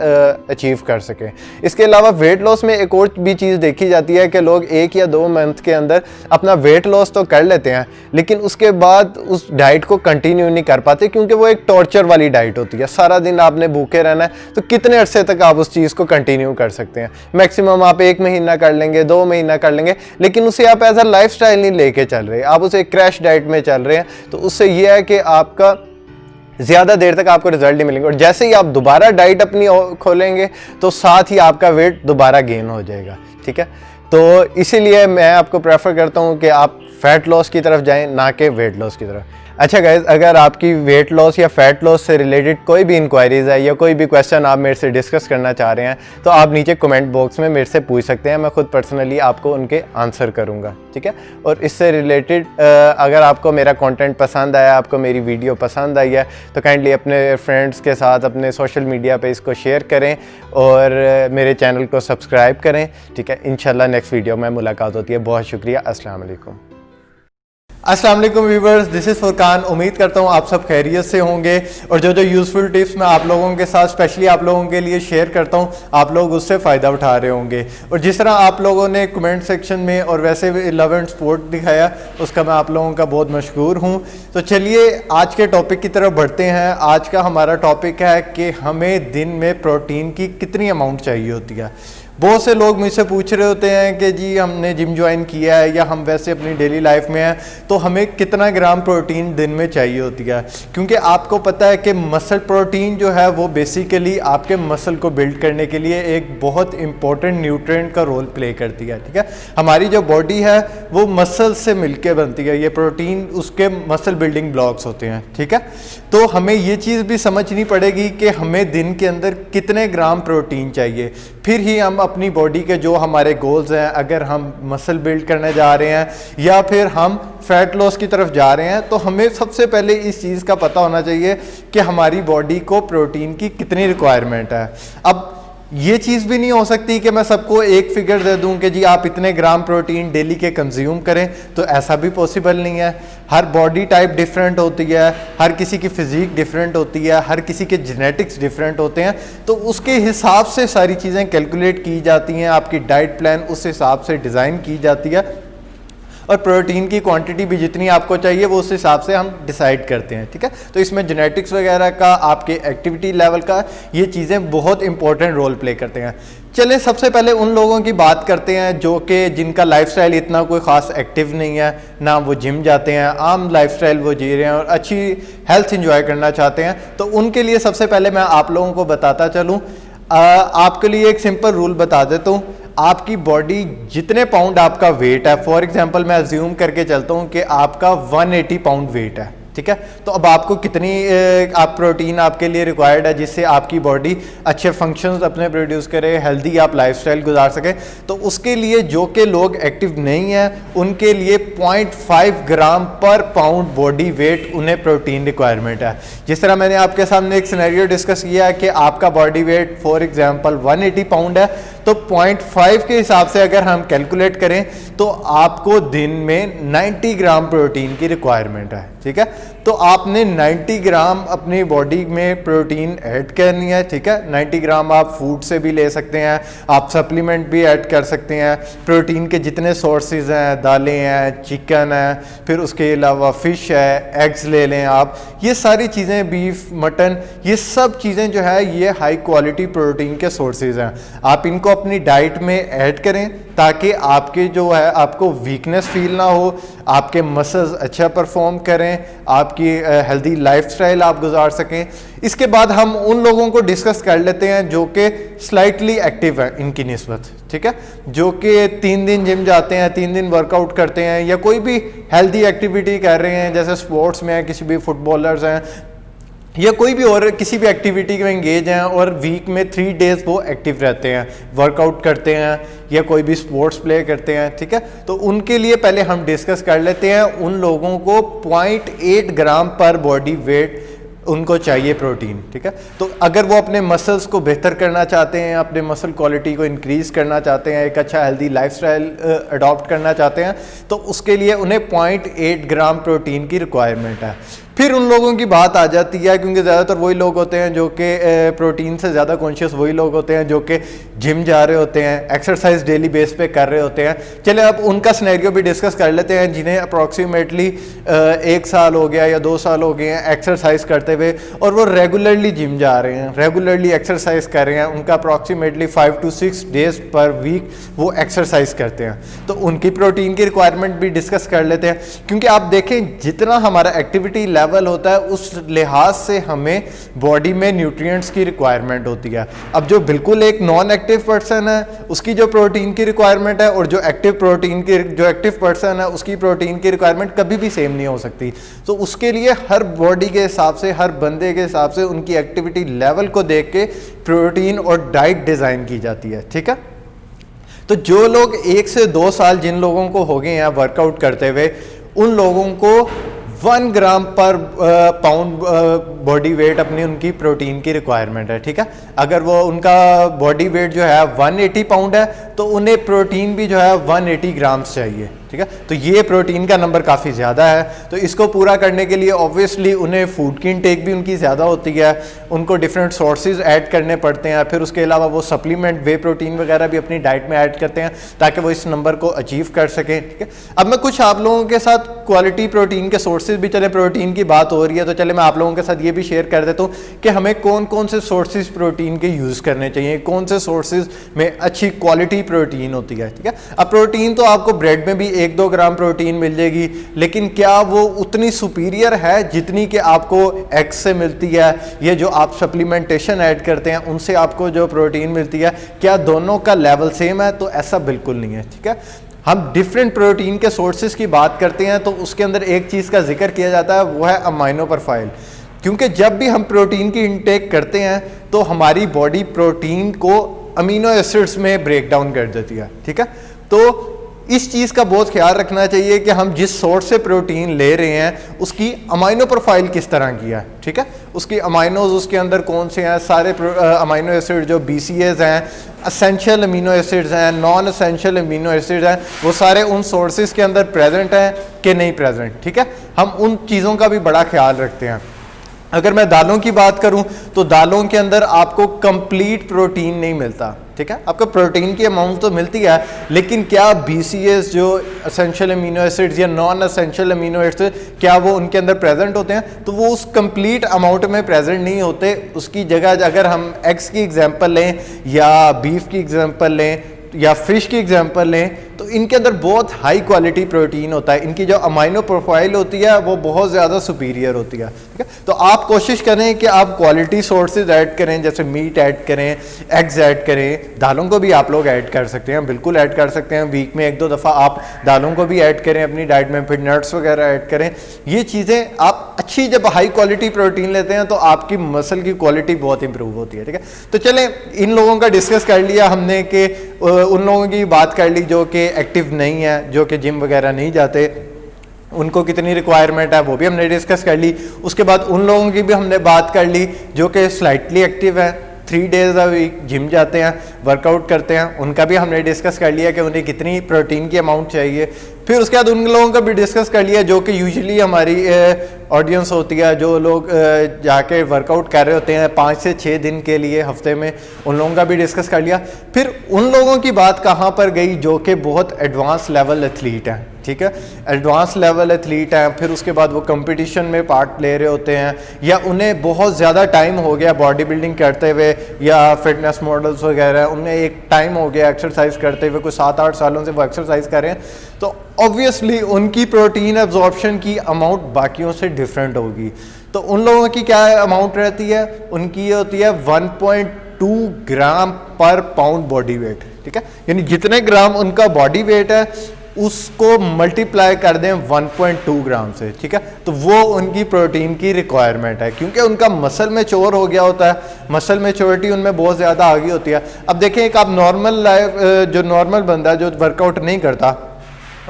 अचीव कर सकें। इसके अलावा वेट लॉस में एक और भी चीज़ देखी जाती है कि लोग 1 या 2 मंथ के अंदर अपना वेट लॉस तो कर लेते हैं लेकिन उसके बाद उस डाइट को कंटिन्यू नहीं कर पाते, क्योंकि वो एक टॉर्चर वाली डाइट होती है। सारा दिन आपने भूखे रहना है, तो कितने अरसे तक आप उस चीज़ को कंटिन्यू कर सकते हैं? मैक्सिमम आप 1 महीना कर लेंगे, 2 महीना कर लेंगे, लेकिन उसे आप एज अ लाइफ स्टाइल नहीं लेके चल रहे, आप उसे क्रैश डाइट में चल रहे हैं। तो उससे यह है कि आपका ज़्यादा देर तक आपको रिजल्ट नहीं मिलेंगे, और जैसे ही आप दोबारा डाइट अपनी खोलेंगे तो साथ ही आपका वेट दोबारा गेन हो जाएगा। ठीक है, तो इसीलिए मैं आपको प्रेफर करता हूँ कि आप फैट लॉस की तरफ जाएं, ना कि वेट लॉस की तरफ। अच्छा गाइज, अगर आपकी वेट लॉस या फैट लॉस से रिलेटेड कोई भी इंक्वायरीज़ है या कोई भी क्वेश्चन आप मेरे से डिस्कस करना चाह रहे हैं, तो आप नीचे कमेंट बॉक्स में मेरे से पूछ सकते हैं, मैं खुद पर्सनली आपको उनके आंसर करूंगा। ठीक है, और इससे रिलेटेड अगर आपको मेरा कंटेंट पसंद आया, आपको मेरी वीडियो पसंद आई है, तो काइंडली अपने फ्रेंड्स के साथ अपने सोशल मीडिया पे इसको शेयर करें और मेरे चैनल को सब्सक्राइब करें। ठीक है, इंशाल्लाह नेक्स्ट वीडियो में मुलाकात होती है। बहुत शुक्रिया। अस्सलाम वालेकुम। अस्सलाम वालेकुम व्यूवर्स, दिस इज़ फुरकान। उम्मीद करता हूँ आप सब खैरियत से होंगे, और जो यूज़फुल टिप्स मैं आप लोगों के साथ स्पेशली आप लोगों के लिए शेयर करता हूँ, आप लोग उससे फ़ायदा उठा रहे होंगे। और जिस तरह आप लोगों ने कमेंट सेक्शन में और वैसे भी लव एंड सपोर्ट दिखाया, उसका मैं आप लोगों का बहुत मशकूर हूँ। तो चलिए आज के टॉपिक की तरफ बढ़ते हैं। आज का हमारा टॉपिक है कि हमें दिन में प्रोटीन की कितनी अमाउंट चाहिए होती है। बहुत से लोग मुझसे पूछ रहे होते हैं कि जी हमने जिम ज्वाइन किया है या हम वैसे अपनी डेली लाइफ में हैं, तो हमें कितना ग्राम प्रोटीन दिन में चाहिए होती है। क्योंकि आपको पता है कि मसल प्रोटीन जो है वो बेसिकली आपके मसल को बिल्ड करने के लिए एक बहुत इंपॉर्टेंट न्यूट्रिएंट का रोल प्ले करती है। ठीक है, हमारी जो बॉडी है वो मसल से मिलकर बनती है, ये प्रोटीन उसके मसल बिल्डिंग ब्लॉक्स होते हैं। ठीक है, तो हमें ये चीज़ भी समझनी पड़ेगी कि हमें दिन के अंदर कितने ग्राम प्रोटीन चाहिए, फिर ही हम अपनी बॉडी के जो हमारे गोल्स हैं, अगर हम मसल बिल्ड करने जा रहे हैं या फिर हम फैट लॉस की तरफ जा रहे हैं, तो हमें सबसे पहले इस चीज़ का पता होना चाहिए कि हमारी बॉडी को प्रोटीन की कितनी रिक्वायरमेंट है। अब ये चीज़ भी नहीं हो सकती कि मैं सबको एक फिगर दे दूं कि जी आप इतने ग्राम प्रोटीन डेली के कंज्यूम करें, तो ऐसा भी पॉसिबल नहीं है। हर बॉडी टाइप डिफरेंट होती है, हर किसी की फिजिक डिफरेंट होती है, हर किसी के जेनेटिक्स डिफरेंट होते हैं, तो उसके हिसाब से सारी चीज़ें कैलकुलेट की जाती हैं। आपकी डाइट प्लान उस हिसाब से डिज़ाइन की जाती है, और प्रोटीन की क्वांटिटी भी जितनी आपको चाहिए वो उस हिसाब से हम डिसाइड करते हैं। ठीक है, तो इसमें जेनेटिक्स वगैरह का, आपके एक्टिविटी लेवल का, ये चीज़ें बहुत इंपॉर्टेंट रोल प्ले करते हैं। चलें सबसे पहले उन लोगों की बात करते हैं जो कि जिनका लाइफस्टाइल इतना कोई ख़ास एक्टिव नहीं है, ना वो जिम जाते हैं, आम लाइफस्टाइल वो जी रहे हैं और अच्छी हेल्थ इंजॉय करना चाहते हैं। तो उनके लिए सबसे पहले मैं आप लोगों को बताता चलूँ, आपके लिए एक सिंपल रूल बता देता हूँ। आपकी बॉडी जितने पाउंड आपका वेट है, फॉर एग्जांपल मैं अज्यूम करके चलता हूँ कि आपका 180 पाउंड वेट है। ठीक है, तो अब आपको कितनी आप प्रोटीन आपके लिए रिक्वायर्ड है जिससे आपकी बॉडी अच्छे फंक्शंस अपने प्रोड्यूस करे, हेल्दी आप लाइफस्टाइल गुजार सके। तो उसके लिए जो कि लोग एक्टिव नहीं हैं उनके लिए 0.5 ग्राम पर पाउंड बॉडी वेट उन्हें प्रोटीन रिक्वायरमेंट है। जिस तरह मैंने आपके सामने एक सिनेरियो डिस्कस किया है कि आपका body weight for example 180 pound है, तो 0.5 के हिसाब से अगर हम कैलकुलेट करें तो आपको दिन में 90 ग्राम प्रोटीन की रिक्वायरमेंट है। ठीक है, तो आपने 90 ग्राम अपनी बॉडी में प्रोटीन ऐड करनी है। ठीक है, 90 ग्राम आप फूड से भी ले सकते हैं, आप सप्लीमेंट भी ऐड कर सकते हैं। प्रोटीन के जितने सोर्सेज हैं, दालें हैं, चिकन है, फिर उसके अलावा फ़िश है, एग्स ले लें आप, ये सारी चीज़ें, बीफ, मटन, ये सब चीज़ें जो है ये हाई क्वालिटी प्रोटीन के सोर्सेज हैं। आप इनको अपनी डाइट में ऐड करें ताकि आपके जो है आपको वीकनेस फील ना हो, आपके मसल्स अच्छा परफॉर्म करें, आपकी हेल्दी लाइफस्टाइल आप गुजार सकें। इसके बाद हम उन लोगों को डिस्कस कर लेते हैं जो कि स्लाइटली एक्टिव है इनकी निस्बत। ठीक है, जो कि 3 दिन जिम जाते हैं, 3 दिन वर्कआउट करते हैं, या कोई भी हेल्दी एक्टिविटी कर रहे हैं, जैसे स्पोर्ट्स में किसी भी फुटबॉलर्स हैं या कोई भी और किसी भी एक्टिविटी में एंगेज हैं और वीक में 3 डेज वो एक्टिव रहते हैं, वर्कआउट करते हैं या कोई भी स्पोर्ट्स प्ले करते हैं। ठीक है, तो उनके लिए पहले हम डिस्कस कर लेते हैं। उन लोगों को 0.8 ग्राम पर बॉडी वेट उनको चाहिए प्रोटीन। ठीक है, तो अगर वो अपने मसल्स को बेहतर करना चाहते हैं, अपने मसल क्वालिटी को इंक्रीज़ करना चाहते हैं, एक अच्छा हेल्दी लाइफस्टाइल अडॉप्ट करना चाहते हैं, तो उसके लिए उन्हें 0.8 ग्राम प्रोटीन की रिक्वायरमेंट है। फिर उन लोगों की बात आ जाती है, क्योंकि ज़्यादातर वही लोग होते हैं जो कि प्रोटीन से ज़्यादा कॉन्शियस वही लोग होते हैं जो कि जिम जा रहे होते हैं, एक्सरसाइज डेली बेस पे कर रहे होते हैं। चले अब उनका सिनेरियो भी डिस्कस कर लेते हैं, जिन्हें अप्रॉक्सीमेटली 1 साल हो गया या 2 साल हो गए हैं एक्सरसाइज करते हुए, और वो रेगुलरली जिम जा रहे हैं, रेगुलरली एक्सरसाइज कर रहे हैं। उनका अप्रॉक्सीमेटली 5 to 6 डेज पर वीक वो एक्सरसाइज करते हैं, तो उनकी प्रोटीन की रिक्वायरमेंट भी डिस्कस कर लेते हैं। क्योंकि आप देखें जितना हमारा एक्टिविटी लेवल होता है उस लिहाज से हमें बॉडी में न्यूट्रिएंट्स की रिक्वायरमेंट होती है। अब जो बिल्कुल एक नॉन एक्टिव पर्सन है उसकी जो प्रोटीन की रिक्वायरमेंट है और जो एक्टिव पर्सन है उसकी प्रोटीन की रिक्वायरमेंट कभी भी सेम नहीं हो सकती। तो उसके लिए हर बॉडी के हिसाब से, हर बंदे के हिसाब से उनकी एक्टिविटी लेवल को देख के प्रोटीन और डाइट डिज़ाइन की जाती है, ठीक है। तो जो लोग 1 से 2 साल जिन लोगों को हो गए हैं वर्कआउट करते हुए, उन लोगों को 1 ग्राम पर पाउंड बॉडी वेट अपनी उनकी प्रोटीन की रिक्वायरमेंट है, ठीक है। अगर वो उनका बॉडी वेट जो है 180 पाउंड है तो उन्हें प्रोटीन भी जो है 180 ग्राम्स चाहिए, ठीक है। तो ये प्रोटीन का नंबर काफ़ी ज़्यादा है। तो इसको पूरा करने के लिए ऑब्वियसली उन्हें फूड की इनटेक भी उनकी ज़्यादा होती है, उनको डिफरेंट सोर्सेज ऐड करने पड़ते हैं, फिर उसके अलावा वो सप्लीमेंट वे प्रोटीन वगैरह भी अपनी डाइट में ऐड करते हैं ताकि वो इस नंबर को अचीव कर सकें, ठीक है। अब मैं कुछ आप लोगों के साथ क्वालिटी प्रोटीन के सोर्सेज भी, चले प्रोटीन की बात हो रही है तो चले मैं आप लोगों के साथ ये भी शेयर कर देता हूँ कि हमें कौन कौन से सोर्सेज प्रोटीन के यूज़ करने चाहिए, कौन से सोर्सेज में अच्छी क्वालिटी प्रोटीन होती है, ठीक है। अब प्रोटीन तो आपको ब्रेड में भी 1-2 ग्राम प्रोटीन मिल जाएगी, लेकिन क्या वो उतनी सुपीरियर है जितनी कि आपको एग से मिलती है, ये जो आप सप्लीमेंटेशन ऐड करते हैं उनसे आपको जो प्रोटीन मिलती है, क्या दोनों का लेवल सेम है? तो ऐसा बिल्कुल नहीं है, ठीक है। हम डिफरेंट प्रोटीन के सोर्सेज की बात करते हैं तो उसके अंदर एक चीज़ का जिक्र किया जाता है, वो है अमाइनो प्रोफाइल। क्योंकि जब भी हम प्रोटीन की इंटेक करते हैं तो हमारी बॉडी प्रोटीन को अमीनो एसिड्स में ब्रेक डाउन कर देती है, ठीक है। तो इस चीज़ का बहुत ख्याल रखना चाहिए कि हम जिस सोर्स से प्रोटीन ले रहे हैं उसकी अमाइनो प्रोफाइल किस तरह की है, ठीक है। उसकी अमाइनोज उसके अंदर कौन से हैं, सारे अमाइनो एसिड जो BCAs हैं, असेंशियल अमीनो एसिड्स हैं, नॉन असेंशियल अमीनो एसिड्स हैं, वो सारे उन सोर्सेज के अंदर प्रेजेंट हैं कि नहीं प्रेजेंट, ठीक है। हम उन चीज़ों का भी बड़ा ख्याल रखते हैं। अगर मैं दालों की बात करूं तो दालों के अंदर आपको कंप्लीट प्रोटीन नहीं मिलता, ठीक है। आपको प्रोटीन की अमाउंट तो मिलती है, लेकिन क्या BCAs जो असेंशियल अमीनो एसिड्स या नॉन असेंशियल अमीनो एसिड्स, क्या वो उनके अंदर प्रेजेंट होते हैं? तो वो उस कंप्लीट अमाउंट में प्रेजेंट नहीं होते। उसकी जगह अगर हम एग्स की एग्जांपल लें या बीफ की एग्जांपल लें या फिश की एग्जांपल लें तो इनके अंदर बहुत हाई क्वालिटी प्रोटीन होता है, इनकी जो अमाइनो प्रोफाइल होती है वो बहुत ज़्यादा सुपीरियर होती है, ठीक है। तो आप कोशिश करें कि आप क्वालिटी सोर्सेज ऐड करें, जैसे मीट ऐड करें, एग्स ऐड करें, दालों को भी आप लोग ऐड कर सकते हैं, बिल्कुल ऐड कर सकते हैं। वीक में 1-2 दफ़ा आप दालों को भी ऐड करें अपनी डाइट में, फिर नट्स वगैरह ऐड करें। ये चीज़ें आप अच्छी, जब हाई क्वालिटी प्रोटीन लेते हैं तो आपकी मसल की क्वालिटी बहुत इंप्रूव होती है, ठीक है। तो चलें इन लोगों का डिस्कस कर लिया हमने कि उन लोगों की बात कर ली जो कि एक्टिव नहीं है, जो कि जिम वगैरह नहीं जाते, उनको कितनी रिक्वायरमेंट है वो भी हमने डिस्कस कर ली। उसके बाद उन लोगों की भी हमने बात कर ली जो कि स्लाइटली एक्टिव है, 3 डेज अ वीक जिम जाते हैं, वर्कआउट करते हैं, उनका भी हमने डिस्कस कर लिया कि उन्हें कितनी प्रोटीन की अमाउंट चाहिए। फिर उसके बाद उन लोगों का भी डिस्कस कर लिया जो कि यूजुअली हमारी ऑडियंस होती है, जो लोग जाके वर्कआउट कर रहे होते हैं 5 से 6 दिन के लिए हफ्ते में, उन लोगों का भी डिस्कस कर लिया। फिर उन लोगों की बात कहाँ पर गई जो कि बहुत एडवांस लेवल एथलीट हैं, ठीक है, एडवांस लेवल एथलीट हैं, फिर उसके बाद वो कंपटीशन में पार्ट ले रहे होते हैं या उन्हें बहुत ज़्यादा टाइम हो गया बॉडी बिल्डिंग करते हुए या फिटनेस मॉडल्स वगैरह, उन्हें एक टाइम हो गया एक्सरसाइज करते हुए, कुछ 7-8 सालों से वो एक्सरसाइज कर रहे हैं, तो ऑब्वियसली उनकी प्रोटीन एब्जॉर्प्शन की अमाउंट बाकियों से डिफरेंट होगी। तो उन लोगों की क्या अमाउंट रहती है? उनकी होती है 1.2 ग्राम पर पाउंड बॉडी वेट, ठीक है, यानी जितने ग्राम उनका बॉडी वेट है उसको मल्टीप्लाई कर दें 1.2 ग्राम से, ठीक है, तो वो उनकी प्रोटीन की रिक्वायरमेंट है, क्योंकि उनका मसल मैच्योर हो गया होता है, मसल मैच्योरिटी उनमें बहुत ज़्यादा आ गई होती है। अब देखें, एक आप नॉर्मल लाइफ, जो नॉर्मल बंदा जो वर्कआउट नहीं करता,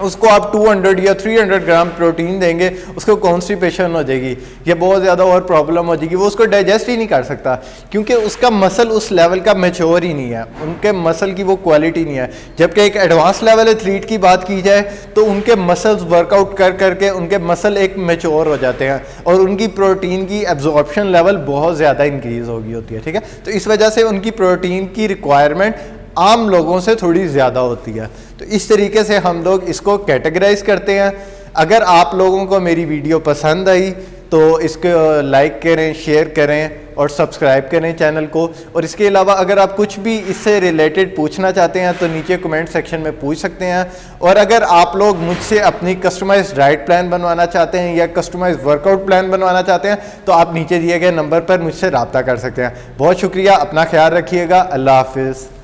उसको आप 200 या 300 ग्राम प्रोटीन देंगे, उसको कॉन्स्टिपेशन हो जाएगी, ये बहुत ज़्यादा और प्रॉब्लम हो जाएगी, वो उसको डाइजेस्ट ही नहीं कर सकता क्योंकि उसका मसल उस लेवल का मैच्योर ही नहीं है, उनके मसल की वो क्वालिटी नहीं है। जबकि एक एडवांस लेवल एथलीट की बात की जाए तो उनके मसल्स वर्कआउट कर करके उनके मसल एक मैच्योर हो जाते हैं और उनकी प्रोटीन की एब्जॉर्प्शन लेवल बहुत ज़्यादा इंक्रीज़ हो गई होती है, ठीक है। तो इस वजह से उनकी प्रोटीन की रिक्वायरमेंट आम लोगों से थोड़ी ज़्यादा होती है। तो इस तरीके से हम लोग इसको कैटेगराइज करते हैं। अगर आप लोगों को मेरी वीडियो पसंद आई तो इसको लाइक करें, शेयर करें और सब्सक्राइब करें चैनल को। और इसके अलावा अगर आप कुछ भी इससे रिलेटेड पूछना चाहते हैं तो नीचे कमेंट सेक्शन में पूछ सकते हैं। और अगर आप लोग मुझसे अपनी कस्टमाइज्ड डाइट प्लान बनवाना चाहते हैं या कस्टमाइज्ड वर्कआउट प्लान बनवाना चाहते हैं तो आप नीचे दिए गए नंबर पर मुझसे रब्ता कर सकते हैं। बहुत शुक्रिया, अपना ख्याल रखिएगा, अल्लाह हाफिज़।